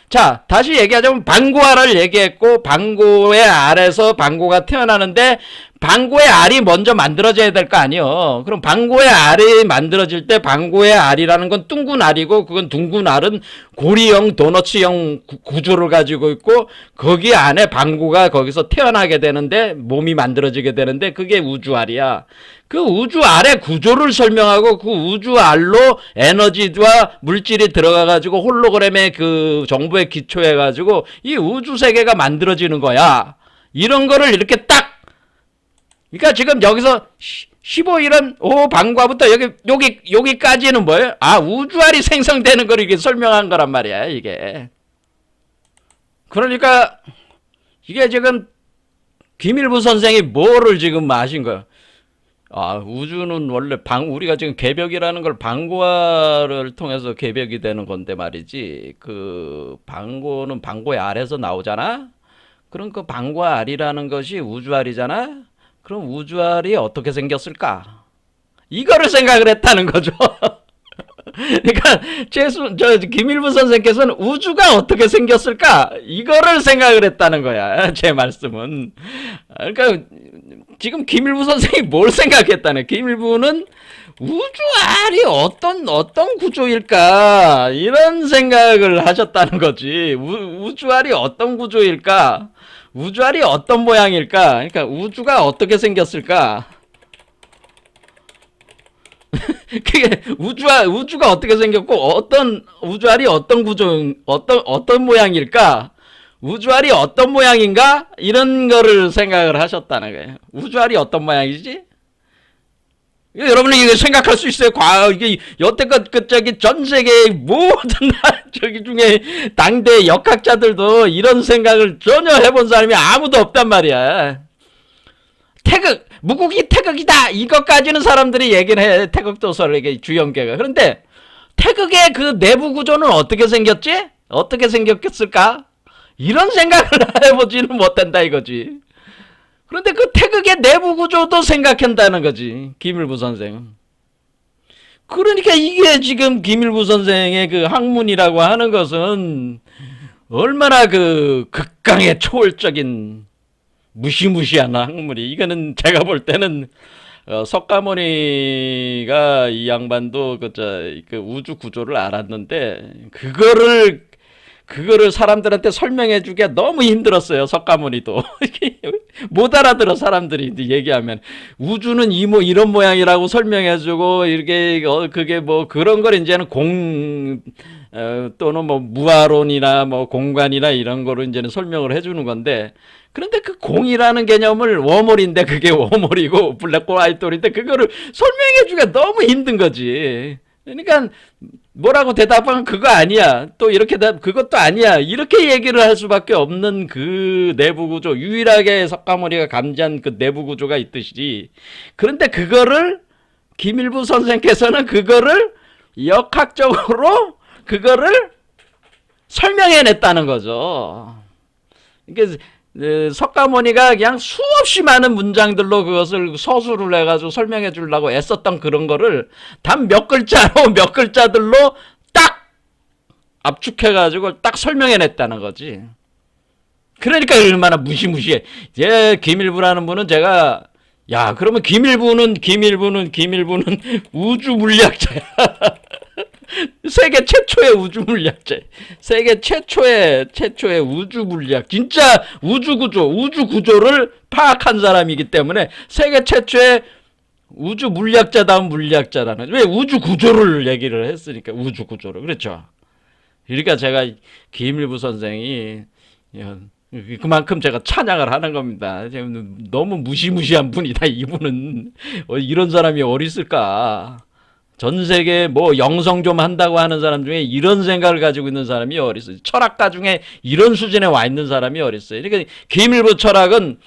자, 다시 얘기하자면 방고알을 얘기했고, 방고의 알에서 방고가 태어나는데 방고의 알이 먼저 만들어져야 될 거 아니에요. 그럼 방고의 알이 만들어질 때 방고의 알이라는 건 둥근 알이고, 그건 둥근 알은 고리형 도너츠형 구조를 가지고 있고, 거기 안에 방고가 거기서 태어나게 되는데, 몸이 만들어지게 되는데, 그게 우주알이야. 그 우주알의 구조를 설명하고, 그 우주알로 에너지와 물질이 들어가가지고 홀로그램의 그 정보에 기초해가지고 이 우주세계가 만들어지는 거야. 이런 거를 이렇게 딱, 그러니까 지금 여기서 15일은 방과부터 여기까지는 뭐예요? 아, 우주알이 생성되는 걸 이게 설명한 거란 말이야, 이게. 그러니까 이게 지금 김일부 선생이 뭐를 지금 아신 거야? 아, 우주는 원래 우리가 지금 개벽이라는 걸 방고를 통해서 개벽이 되는 건데 말이지. 그 방고는 방고의 알에서 나오잖아? 그럼 그 방고의 알이라는 것이 우주알이잖아? 그럼 우주알이 어떻게 생겼을까? 이거를 생각을 했다는 거죠. 그러니까 김일부 선생께서는 우주가 어떻게 생겼을까? 이거를 생각을 했다는 거야. 제 말씀은. 그러니까 지금 김일부 선생이 뭘 생각했다네. 김일부는 우주알이 어떤 구조일까? 이런 생각을 하셨다는 거지. 우주알이 어떤 구조일까? 우주알이 어떤 모양일까? 그러니까 우주가 어떻게 생겼을까? 그게 우주가 어떻게 생겼고, 우주알이 어떤 구조, 어떤 모양일까? 우주알이 어떤 모양인가? 이런 거를 생각을 하셨다는 거예요. 우주알이 어떤 모양이지? 여러분이 이거 생각할 수 있어요. 이게 여태껏 전 세계의 모든 저기 중에 당대 역학자들도 이런 생각을 전혀 해본 사람이 아무도 없단 말이야. 무국이 태극이다! 이것까지는 사람들이 얘기를 해. 태극도서를 이게 주연계가. 그런데 태극의 그 내부 구조는 어떻게 생겼지? 어떻게 생겼겠을까? 이런 생각을 해보지는 못한다 이거지. 그런데 그 태극의 내부 구조도 생각한다는 거지, 김일부 선생은. 그러니까 이게 지금 김일부 선생의 그 학문이라고 하는 것은 얼마나 그 극강의 초월적인 무시무시한 학문이. 이거는 제가 볼 때는 석가모니가 이 양반도 그 우주 구조를 알았는데 그거를 사람들한테 설명해 주기가 너무 힘들었어요. 석가모니도. 못 알아들어 사람들이 얘기하면 우주는 이런 모양이라고 설명해 주고 이렇게 그게 뭐 그런 걸 이제는 또는 뭐 무아론이나 뭐 공간이나 이런 거로 이제는 설명을 해 주는 건데, 그런데 그 공이라는 개념을 워몰인데 그게 워몰이고 블랙홀 화이트홀인데 그거를 설명해 주기가 너무 힘든 거지. 그러니까 뭐라고 대답하면 그거 아니야. 또 이렇게 그것도 아니야. 이렇게 얘기를 할 수밖에 없는 그 내부 구조, 유일하게 석가모니가 감지한 그 내부 구조가 있듯이. 그런데 그거를 김일부 선생께서는 그거를 역학적으로 그거를 설명해냈다는 거죠. 그러니까 석가모니가 그냥 수없이 많은 문장들로 그것을 서술을 해가지고 설명해 주려고 애썼던 그런 거를 단 몇 글자로 몇 글자들로 딱 압축해가지고 딱 설명해냈다는 거지. 그러니까 얼마나 무시무시해. 김일부라는 분은 제가, 야, 그러면 김일부는 우주 물리학자야. 세계 최초의 우주 물리학자, 세계 최초의 우주 물리학, 진짜 우주 구조를 파악한 사람이기 때문에 세계 최초의 우주 물리학자다운 물리학자라는, 왜 우주 구조를 얘기를 했으니까, 우주 구조를. 그렇죠. 그러니까 제가 김일부 선생이 그만큼 제가 찬양을 하는 겁니다. 너무 무시무시한 분이다. 이분은 이런 사람이 어디 있을까? 전 세계에 뭐 영성 좀 한다고 하는 사람 중에 이런 생각을 가지고 있는 사람이 어디 있어요? 철학가 중에 이런 수준에 와 있는 사람이 어디 있어요? 그러니까 김일부 철학은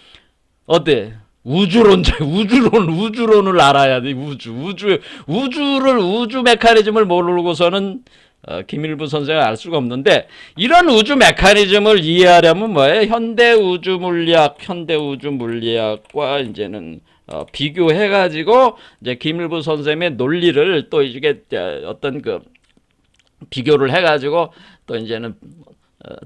어때? 우주론을 알아야 돼. 우주 메커니즘을 모르고서는 김일부 선생을 알 수가 없는데, 이런 우주 메커니즘을 이해하려면 뭐예요? 현대 우주 물리학과 이제는 비교해가지고 이제 김일부 선생의 논리를 또 이게 어떤 그 비교를 해가지고 또 이제는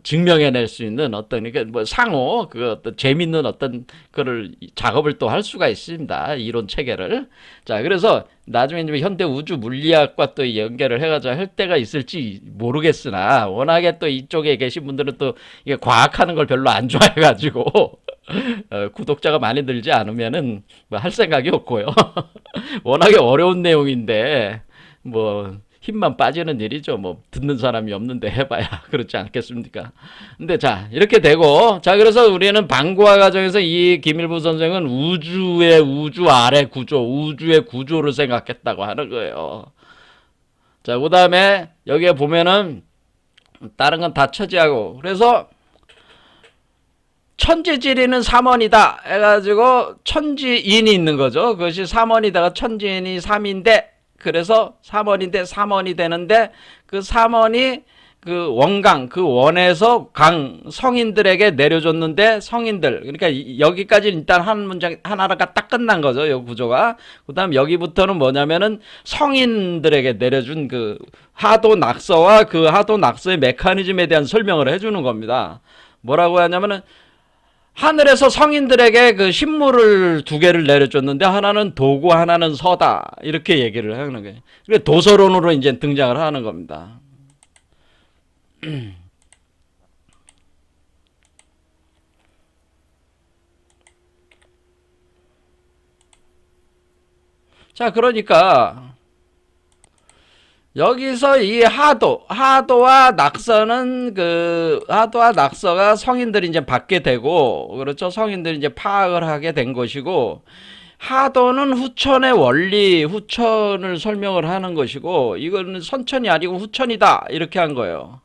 증명해낼 수 있는 어떤 이게 뭐 상호 그 어떤 재밌는 어떤 그를 작업을 또 할 수가 있습니다. 이론 체계를. 자, 그래서 나중에 이제 현대 우주 물리학과 또 연결을 해가지고 할 때가 있을지 모르겠으나, 워낙에 또 이쪽에 계신 분들은 또 이게 과학하는 걸 별로 안 좋아해가지고 구독자가 많이 늘지 않으면은 뭐 할 생각이 없고요. 워낙에 어려운 내용인데 뭐 힘만 빠지는 일이죠. 뭐 듣는 사람이 없는데 해봐야 그렇지 않겠습니까? 근데 자, 이렇게 되고, 자, 그래서 우리는 방구화 과정에서 이 김일부 선생은 우주 아래 구조, 우주의 구조를 생각했다고 하는 거예요. 자, 그 다음에 여기에 보면은 다른 건 다 처지하고, 그래서 천지지리는 삼원이다 해가지고 천지인이 있는 거죠. 그것이 삼원이다가 천지인이 삼인데, 그래서 삼원인데 삼원이 되는데, 그 삼원이 그 원강, 그 원에서 강 성인들에게 내려줬는데, 성인들, 그러니까 여기까지 일단 한 문장 하나가 딱 끝난 거죠. 이 구조가. 그다음 여기부터는 뭐냐면은 성인들에게 내려준 그 하도 낙서와 그 하도 낙서의 메커니즘에 대한 설명을 해주는 겁니다. 뭐라고 하냐면은, 하늘에서 성인들에게 그 신물을 두 개를 내려줬는데, 하나는 도고 하나는 서다, 이렇게 얘기를 하는 거예요. 그래서 도서론으로 이제 등장을 하는 겁니다. 자, 그러니까 여기서 이 하도와 낙서가 성인들이 이제 받게 되고, 그렇죠. 성인들이 이제 파악을 하게 된 것이고, 하도는 후천의 원리, 후천을 설명을 하는 것이고, 이거는 선천이 아니고 후천이다, 이렇게 한 거예요.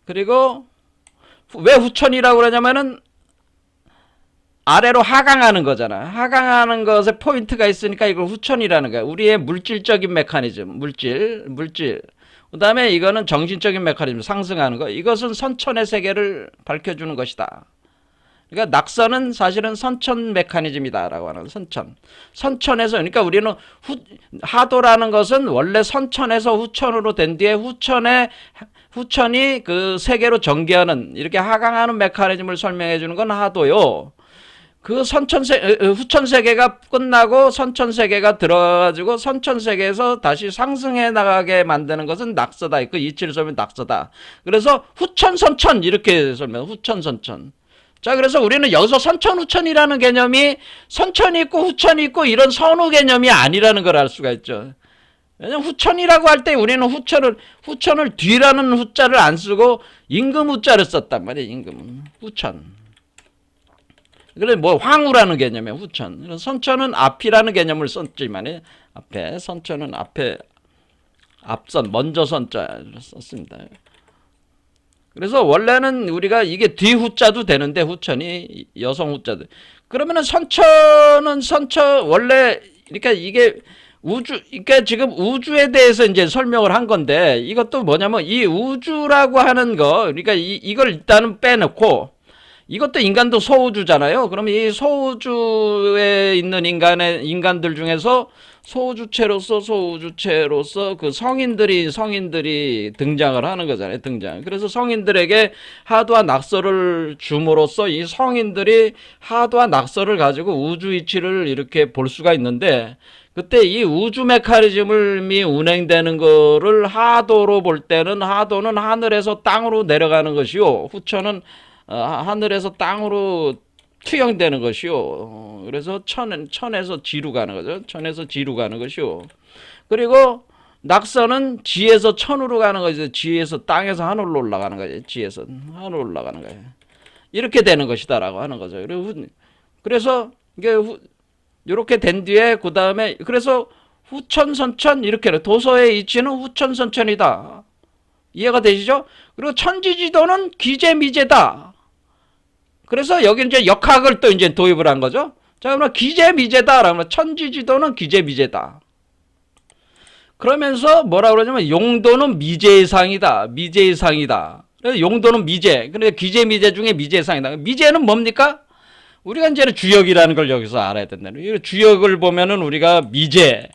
그리고 왜 후천이라고 그러냐면은 아래로 하강하는 거잖아. 하강하는 것에 포인트가 있으니까 이걸 후천이라는 거야. 우리의 물질적인 메커니즘, 물질. 그 다음에 이거는 정신적인 메커니즘, 상승하는 거. 이것은 선천의 세계를 밝혀주는 것이다. 그러니까 낙서는 사실은 선천 메커니즘이다라고 하는, 선천에서, 그러니까 우리는 하도라는 것은 원래 선천에서 후천으로 된 뒤에 후천이 그 세계로 전개하는, 이렇게 하강하는 메커니즘을 설명해 주는 건 하도요. 그 후천세계가 끝나고 선천세계가 들어가지고 선천세계에서 다시 상승해 나가게 만드는 것은 낙서다. 그 이치를 설명 낙서다. 그래서 후천선천 이렇게 설명. 후천선천. 자, 그래서 우리는 여기서 선천후천이라는 개념이 선천이 있고 후천이 있고 이런 선후 개념이 아니라는 걸 알 수가 있죠. 왜냐면 후천이라고 할 때 우리는 후천을 뒤라는 후자를 안 쓰고 임금 후자를 썼단 말이에요. 임금 후천. 그래 뭐 황후라는 개념이에요. 후천. 선천은 앞이라는 개념을 썼지만 앞에 선천은 앞에 앞선 먼저 선자를 썼습니다. 그래서 원래는 우리가 이게 뒤후자도 되는데 후천이 여성 후자도. 그러면은 선천은 선천 원래 그러니까 이게 그러니까 지금 우주에 대해서 이제 설명을 한 건데 이것도 뭐냐면 이 우주라고 하는 거 그러니까 이걸 일단은 빼놓고 이것도 인간도 소우주잖아요. 그러면 이 소우주에 있는 인간들 중에서 소우주체로서 그 성인들이 등장을 하는 거잖아요. 등장. 그래서 성인들에게 하도와 낙서를 줌으로써 이 성인들이 하도와 낙서를 가지고 우주 이치를 이렇게 볼 수가 있는데 그때 이 우주 메커니즘이 운행되는 거를 하도로 볼 때는 하도는 하늘에서 땅으로 내려가는 것이요. 후천은 하늘에서 땅으로 투영되는 것이요. 그래서 천에서 지루 가는 거죠. 천에서 지루 가는 것이요. 그리고 낙서는 지에서 천으로 가는 거죠. 지에서 땅에서 하늘로 올라가는 거죠. 지에서 하늘로 올라가는 거예요. 이렇게 되는 것이다라고 하는 거죠. 그래서 이게 이렇게 된 뒤에 그 다음에 그래서 후천선천 이렇게 도서의 이치는 후천선천이다. 이해가 되시죠? 그리고 천지지도는 기재미재다. 그래서 여기 이제 역학을 또 이제 도입을 한 거죠. 자, 그러면 기재미재다. 그러면 천지지도는 기재미재다. 그러면서 뭐라 그러냐면 용도는 미재상이다. 미재상이다. 그래서 용도는 미재. 그러니까 기재미재 중에 미재상이다. 미재는 뭡니까? 우리가 이제는 주역이라는 걸 여기서 알아야 된다는 거예요. 주역을 보면은 우리가 미재.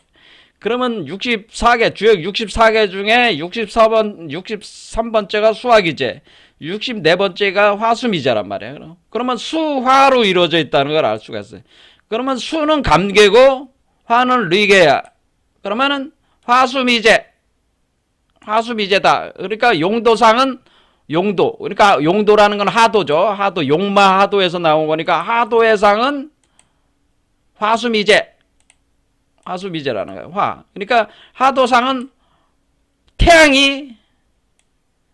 그러면 64개, 주역 64개 중에 63번째가 수화기재, 64번째가 화수미재란 말이에요. 그러면 수화로 이루어져 있다는 걸 알 수가 있어요. 그러면 수는 감개고, 화는 리개야. 그러면은 화수미재다. 그러니까 용도상은 용도. 그러니까 용도라는 건 하도죠. 하도, 용마하도에서 나온 거니까 하도의 상은 화수미재라는 거예요. 그러니까 하도상은 태양이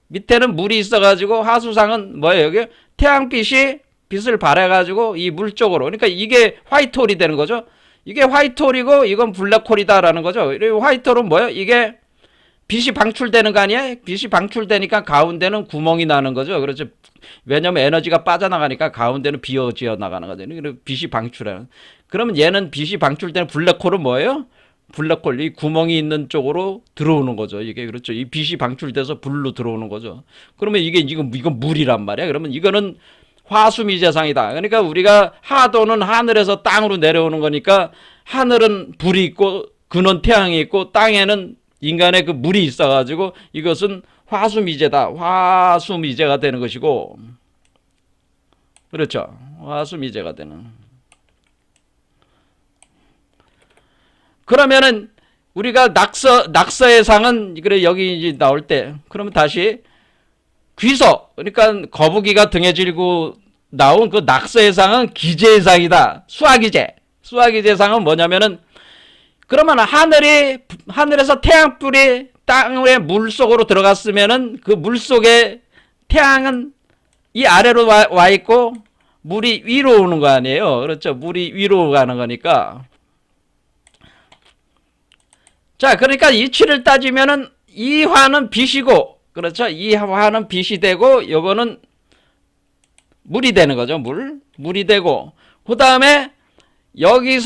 밑에는 물이 있어가지고 하수상은 뭐예요? 여기 태양빛이 빛을 발해가지고 이 물 쪽으로. 그러니까 이게 화이트홀이 되는 거죠. 이게 화이트홀이고 이건 블랙홀이다라는 거죠. 화이트홀은 뭐예요? 이게 빛이 방출되는 거 아니에요? 빛이 방출되니까 가운데는 구멍이 나는 거죠. 그렇죠. 왜냐면 에너지가 빠져나가니까 가운데는 비어지어 나가는 거죠. 그리고 빛이 방출하는. 그러면 얘는 빛이 방출되는 블랙홀은 뭐예요? 블랙홀, 이 구멍이 있는 쪽으로 들어오는 거죠. 이게 그렇죠. 이 빛이 방출돼서 불로 들어오는 거죠. 그러면 이건 물이란 말이야. 그러면 이거는 화수미재상이다. 그러니까 우리가 하도는 하늘에서 땅으로 내려오는 거니까 하늘은 불이 있고 근원 태양이 있고 땅에는 인간의 그 물이 있어가지고 이것은 화수미재다. 화수미재가 되는 것이고, 그렇죠. 화수미재가 되는. 그러면은 우리가 낙서의 상은 그래 여기 이제 나올 때 그러면 다시 귀서 그러니까 거북이가 등에 지고 나온 그 낙서의 상은 기재의 상이다. 수화기재 상은 뭐냐면은 그러면 하늘에서 태양불이 땅의 물 속으로 들어갔으면은 그 물 속에 태양은 이 아래로 와 있고 물이 위로 오는 거 아니에요. 그렇죠. 물이 위로 가는 거니까. 자, 그러니까 이치를 따지면은 이 화는 빛이고, 그렇죠. 이 화는 빛이 되고, 요거는 물이 되는 거죠. 물이 되고, 그 다음에 여기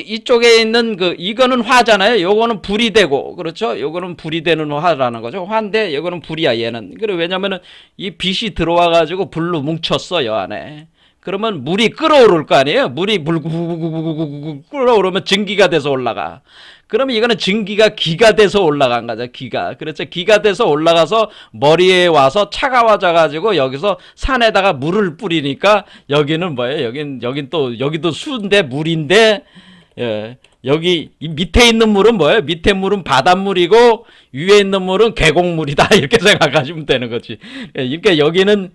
이쪽에 있는 이거는 화잖아요. 요거는 불이 되고, 그렇죠. 요거는 불이 되는 화라는 거죠. 화인데, 요거는 불이야, 얘는. 그래, 왜냐면은 이 빛이 들어와가지고 불로 뭉쳤어, 요 안에. 그러면 물이 끓어오를 거 아니에요? 물이 불구구구구구구 끓어오르면 증기가 돼서 올라가. 그러면 이거는 증기가 기가 돼서 올라간 거죠. 기가. 그렇죠. 기가 돼서 올라가서 머리에 와서 차가워져 가지고 여기서 산에다가 물을 뿌리니까 여기는 뭐예요? 여긴 또 여기도 수인데 물인데 예. 여기 이 밑에 있는 물은 뭐예요? 밑에 물은 바닷물이고 위에 있는 물은 계곡물이다. 이렇게 생각하시면 되는 거지. 예, 그러니까 여기는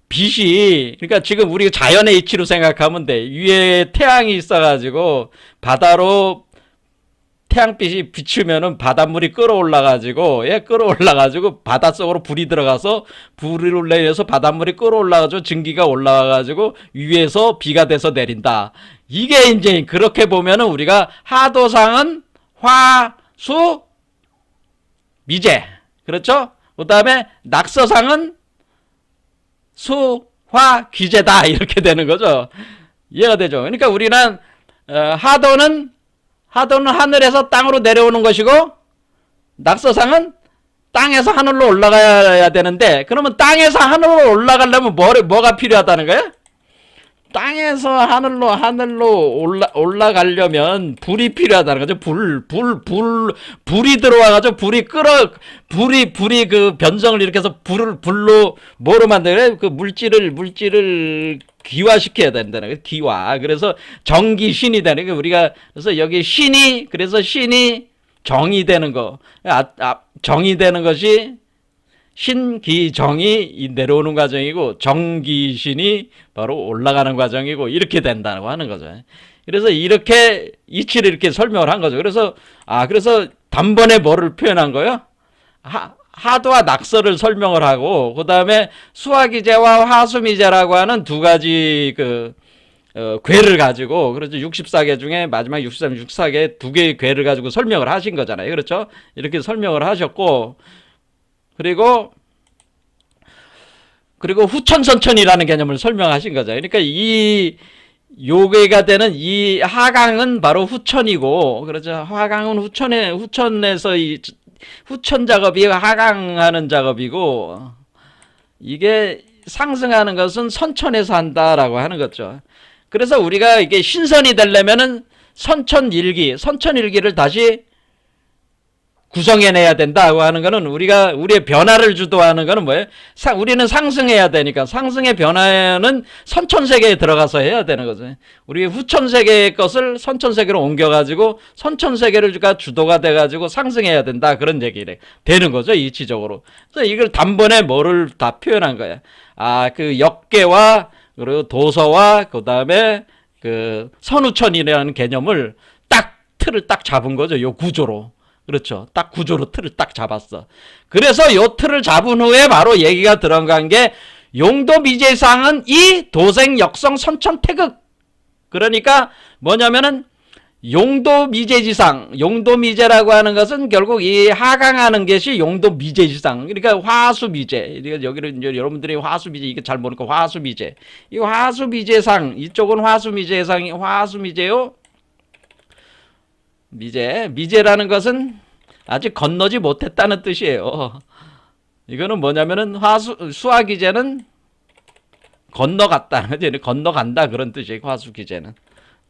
빛이 그러니까 지금 우리가 자연의 이치로 생각하면 돼. 위에 태양이 있어가지고 바다로 태양빛이 비추면은 바닷물이 끌어올라가지고 예 끌어올라가지고 바닷속으로 불이 들어가서 불을 내려서 바닷물이 끌어올라가지고 증기가 올라와가지고 위에서 비가 돼서 내린다. 이게 이제 그렇게 보면은 우리가 하도상은 화수 미제 그렇죠? 그 다음에 낙서상은 수화 기제다 이렇게 되는 거죠. 이해가 되죠? 그러니까 우리는 하도는 하늘에서 땅으로 내려오는 것이고 낙서상은 땅에서 하늘로 올라가야 되는데 그러면 땅에서 하늘로 올라가려면 뭐가 필요하다는 거예요? 땅에서 하늘로 올라가려면 불이 필요하다는 거죠. 불이 들어와가지고 불이 그 변성을 일으켜서 불로 뭐로 만들어요? 그 물질을 기화시켜야 된다는 거예요. 기화. 그래서 정기신이 되는 거예요. 우리가 그래서 여기 그래서 신이 정이 되는 거. 정이 되는 것이 신기정이 내려오는 과정이고 정기신이 바로 올라가는 과정이고 이렇게 된다고 하는 거죠. 그래서 이렇게 이치를 이렇게 설명을 한 거죠. 그래서 단번에 뭐를 표현한 거예요? 하도와 낙서를 설명을 하고 그 다음에 수화기제와 화수미제라고 하는 두 가지 괴를 가지고 그렇죠. 64개 중에 마지막 63, 64개 두 개의 괴를 가지고 설명을 하신 거잖아요. 그렇죠? 이렇게 설명을 하셨고 그리고 후천선천이라는 개념을 설명하신 거죠. 그러니까 이 요괴가 되는 이 하강은 바로 후천이고, 그렇죠. 하강은 후천에서 이 후천 작업이 하강하는 작업이고, 이게 상승하는 것은 선천에서 한다라고 하는 거죠. 그래서 우리가 이게 신선이 되려면은 선천일기를 다시 구성해내야 된다고 하는 거는 우리의 변화를 주도하는 거는 뭐예요? 우리는 상승해야 되니까 상승의 변화는 선천세계에 들어가서 해야 되는 거죠. 우리 후천세계의 것을 선천세계로 옮겨가지고 선천세계가 주도가 돼가지고 상승해야 된다. 그런 얘기를 되는 거죠. 이치적으로. 그래서 이걸 단번에 뭐를 다 표현한 거야. 그 역계와 그리고 도서와 그 다음에 그 선후천이라는 개념을 틀을 딱 잡은 거죠. 요 구조로. 그렇죠. 딱 구조로 틀을 딱 잡았어. 그래서 요 틀을 잡은 후에 바로 얘기가 들어간 게 용도미제상은 이 도생역성 선천태극. 그러니까 뭐냐면은 용도미제지상, 용도미제라고 하는 것은 결국 이 하강하는 것이 용도미제지상. 그러니까 화수미제. 여기를 이제 여러분들이 화수미제 이게 잘 모르니까 화수미제. 이 화수미제상, 이쪽은 화수미제상이 화수미제요. 미제라는 것은 아직 건너지 못했다는 뜻이에요. 이거는 뭐냐면은 수화기제는 건너갔다. 건너간다 그런 뜻이에요. 화수기제는.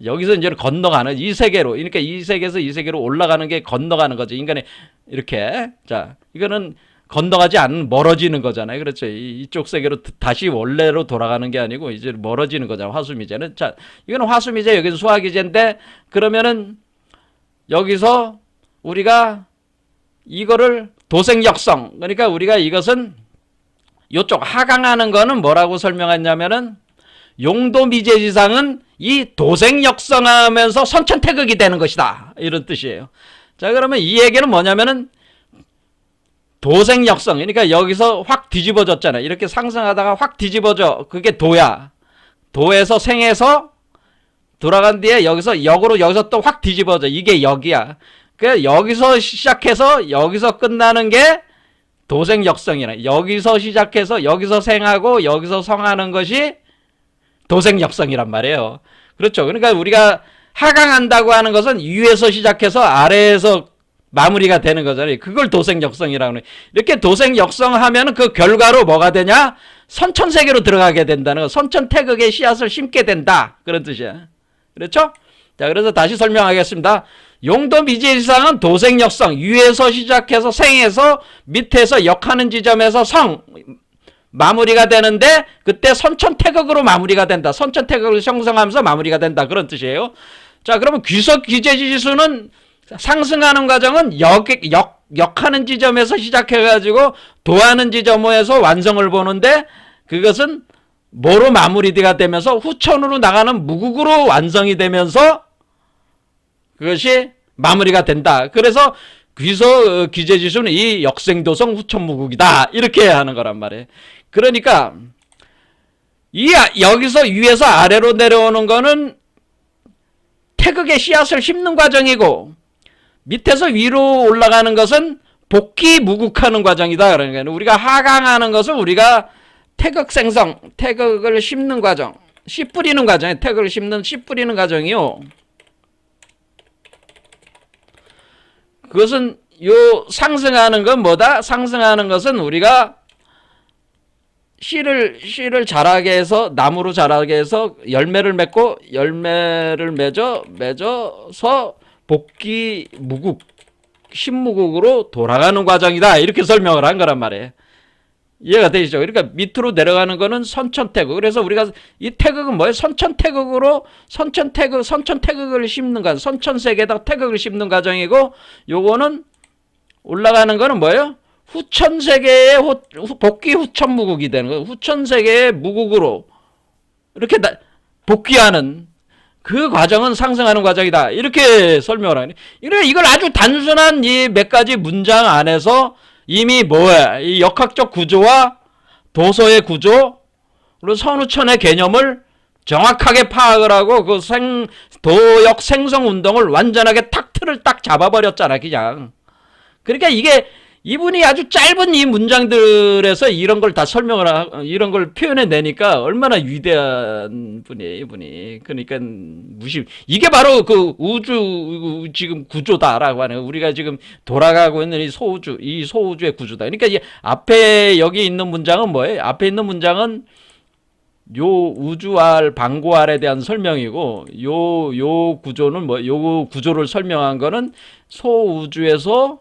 여기서 이제 건너가는 이 세계로. 그러니까 이 세계에서 이 세계로 올라가는 게 건너가는 거죠. 인간의 이렇게. 자, 이거는 건너가지 않는 멀어지는 거잖아요. 그렇죠. 이쪽 세계로 다시 원래로 돌아가는 게 아니고 이제 멀어지는 거잖아요. 화수미제는. 자, 이거는 화수미제 여기서 수화기제인데 그러면은 여기서 우리가 이거를 도생역성 그러니까 우리가 이것은 이쪽 하강하는 거는 뭐라고 설명했냐면은 용도미제지상은 이 도생역성하면서 선천태극이 되는 것이다 이런 뜻이에요. 자 그러면 이 얘기는 뭐냐면은 도생역성 그러니까 여기서 확 뒤집어졌잖아요. 이렇게 상승하다가 확 뒤집어져. 그게 도야. 도에서 생에서 돌아간 뒤에 여기서 또 확 뒤집어져. 이게 역이야. 그 여기서 시작해서 여기서 끝나는 게 도생역성이라. 여기서 시작해서 여기서 생하고 여기서 성하는 것이 도생역성이란 말이에요. 그렇죠. 그러니까 우리가 하강한다고 하는 것은 위에서 시작해서 아래에서 마무리가 되는 거잖아요. 그걸 도생역성이라고 해요. 이렇게 도생역성하면 그 결과로 뭐가 되냐? 선천세계로 들어가게 된다는 거. 선천태극의 씨앗을 심게 된다. 그런 뜻이야. 그렇죠? 자, 그래서 다시 설명하겠습니다. 용도 미지지상은 도생역성, 유에서 시작해서 생에서 밑에서 역하는 지점에서 성 마무리가 되는데 그때 선천태극으로 마무리가 된다. 선천태극을 형성하면서 마무리가 된다. 그런 뜻이에요. 자, 그러면 귀석 기재지수는 상승하는 과정은 역하는 지점에서 시작해가지고 도하는 지점에서 완성을 보는데 그것은 뭐로 마무리가 되면서 후천으로 나가는 무국으로 완성이 되면서 그것이 마무리가 된다. 그래서 귀서 기재지수는 이 역생도성 후천무국이다. 이렇게 하는 거란 말이에요. 그러니까 여기서 위에서 아래로 내려오는 거는 태극의 씨앗을 심는 과정이고 밑에서 위로 올라가는 것은 복귀 무국하는 과정이다. 그러니까 우리가 하강하는 것은 우리가 태극 생성, 태극을 심는 과정, 씨 뿌리는 과정이에요. 태극을 심는 씨 뿌리는 과정이요. 그것은 요 상승하는 건 뭐다? 상승하는 것은 우리가 씨를 자라게 해서 나무로 자라게 해서 열매를 맺고 열매를 맺어서 복귀 무국 신무국으로 돌아가는 과정이다. 이렇게 설명을 한 거란 말이에요. 이해가 되시죠? 그러니까 밑으로 내려가는 거는 선천태극. 그래서 우리가 이 태극은 뭐예요? 선천태극으로 선천태극을 심는 과정, 선천세계에다 태극을 심는 과정이고 요거는 올라가는 거는 뭐예요? 후천세계의 복귀 후천무국이 되는 거예요. 후천세계의 무국으로 이렇게 복귀하는 그 과정은 상승하는 과정이다. 이렇게 설명을 하네. 이걸 아주 단순한 이 몇 가지 문장 안에서 이미 뭐야? 이 역학적 구조와 도서의 구조, 그리고 선후천의 개념을 정확하게 파악을 하고 그 도역 생성 운동을 완전하게 틀을 딱 잡아버렸잖아, 그냥. 그러니까 이분이 아주 짧은 이 문장들에서 이런 걸 다 이런 걸 표현해 내니까 얼마나 위대한 분이에요, 이분이. 그러니까 이게 바로 그 우주 지금 구조다라고 하는, 우리가 지금 돌아가고 있는 이 소우주의 구조다. 그러니까 이 앞에 여기 있는 문장은 뭐예요? 앞에 있는 문장은 요 우주알, 방구알에 대한 설명이고, 요 구조는 요 구조를 설명한 거는 소우주에서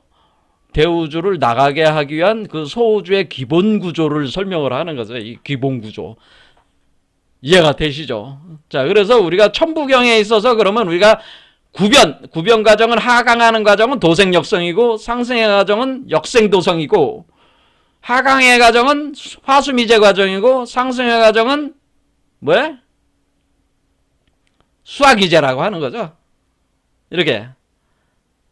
대우주를 나가게 하기 위한 그 소우주의 기본 구조를 설명을 하는 거죠. 이 기본 구조. 이해가 되시죠? 자, 그래서 우리가 천부경에 있어서 그러면 우리가 구변 과정은 하강하는 과정은 도생역성이고 상승의 과정은 역생도성이고 하강의 과정은 화수미제 과정이고 상승의 과정은 뭐야? 수화기제라고 하는 거죠. 이렇게.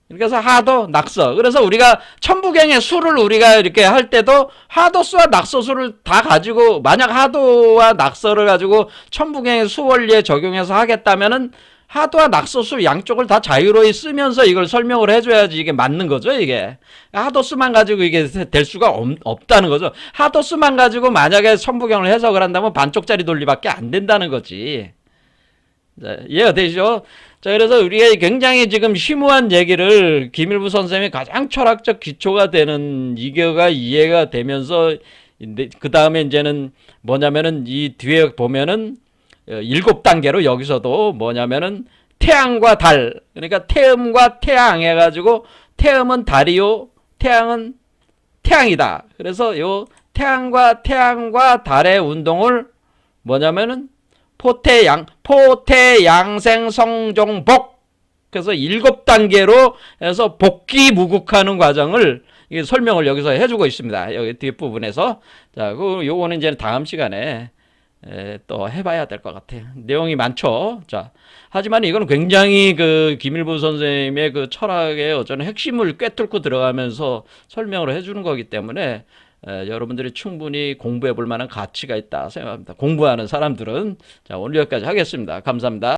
그래서 하도, 낙서. 그래서 우리가 천부경의 수를 우리가 이렇게 할 때도 하도수와 낙서수를 다 가지고, 만약 하도와 낙서를 가지고 천부경의 수 원리에 적용해서 하겠다면은 하도와 낙서수 양쪽을 다 자유로이 쓰면서 이걸 설명을 해줘야지 이게 맞는 거죠, 이게. 하도수만 가지고 이게 될 수가 없다는 거죠. 하도수만 가지고 만약에 천부경을 해석을 한다면 반쪽짜리 논리밖에 안 된다는 거지. 자, 이해가 되시죠? 자, 그래서 우리가 굉장히 지금 심오한 얘기를 김일부 선생님이 가장 철학적 기초가 되는 이거가 이해가 되면서 그 다음에 이제는 뭐냐면은 이 뒤에 보면은 7단계로 여기서도 뭐냐면은 태양과 달, 그러니까 태음과 태양 해가지고 태음은 달이요, 태양은 태양이다. 그래서 요 태양과 달의 운동을 뭐냐면은 포태양생성종복. 그래서 7단계로 해서 복귀 무국하는 과정을 설명을 여기서 해주고 있습니다. 여기 뒷부분에서. 자, 요거는 이제 다음 시간에 또 해봐야 될 것 같아요. 내용이 많죠. 자, 하지만 이건 굉장히 그 김일부 선생님의 그 철학의 어쩌면 핵심을 꿰뚫고 들어가면서 설명을 해주는 거기 때문에 여러분들이 충분히 공부해 볼 만한 가치가 있다 생각합니다. 공부하는 사람들은. 자, 오늘 여기까지 하겠습니다. 감사합니다.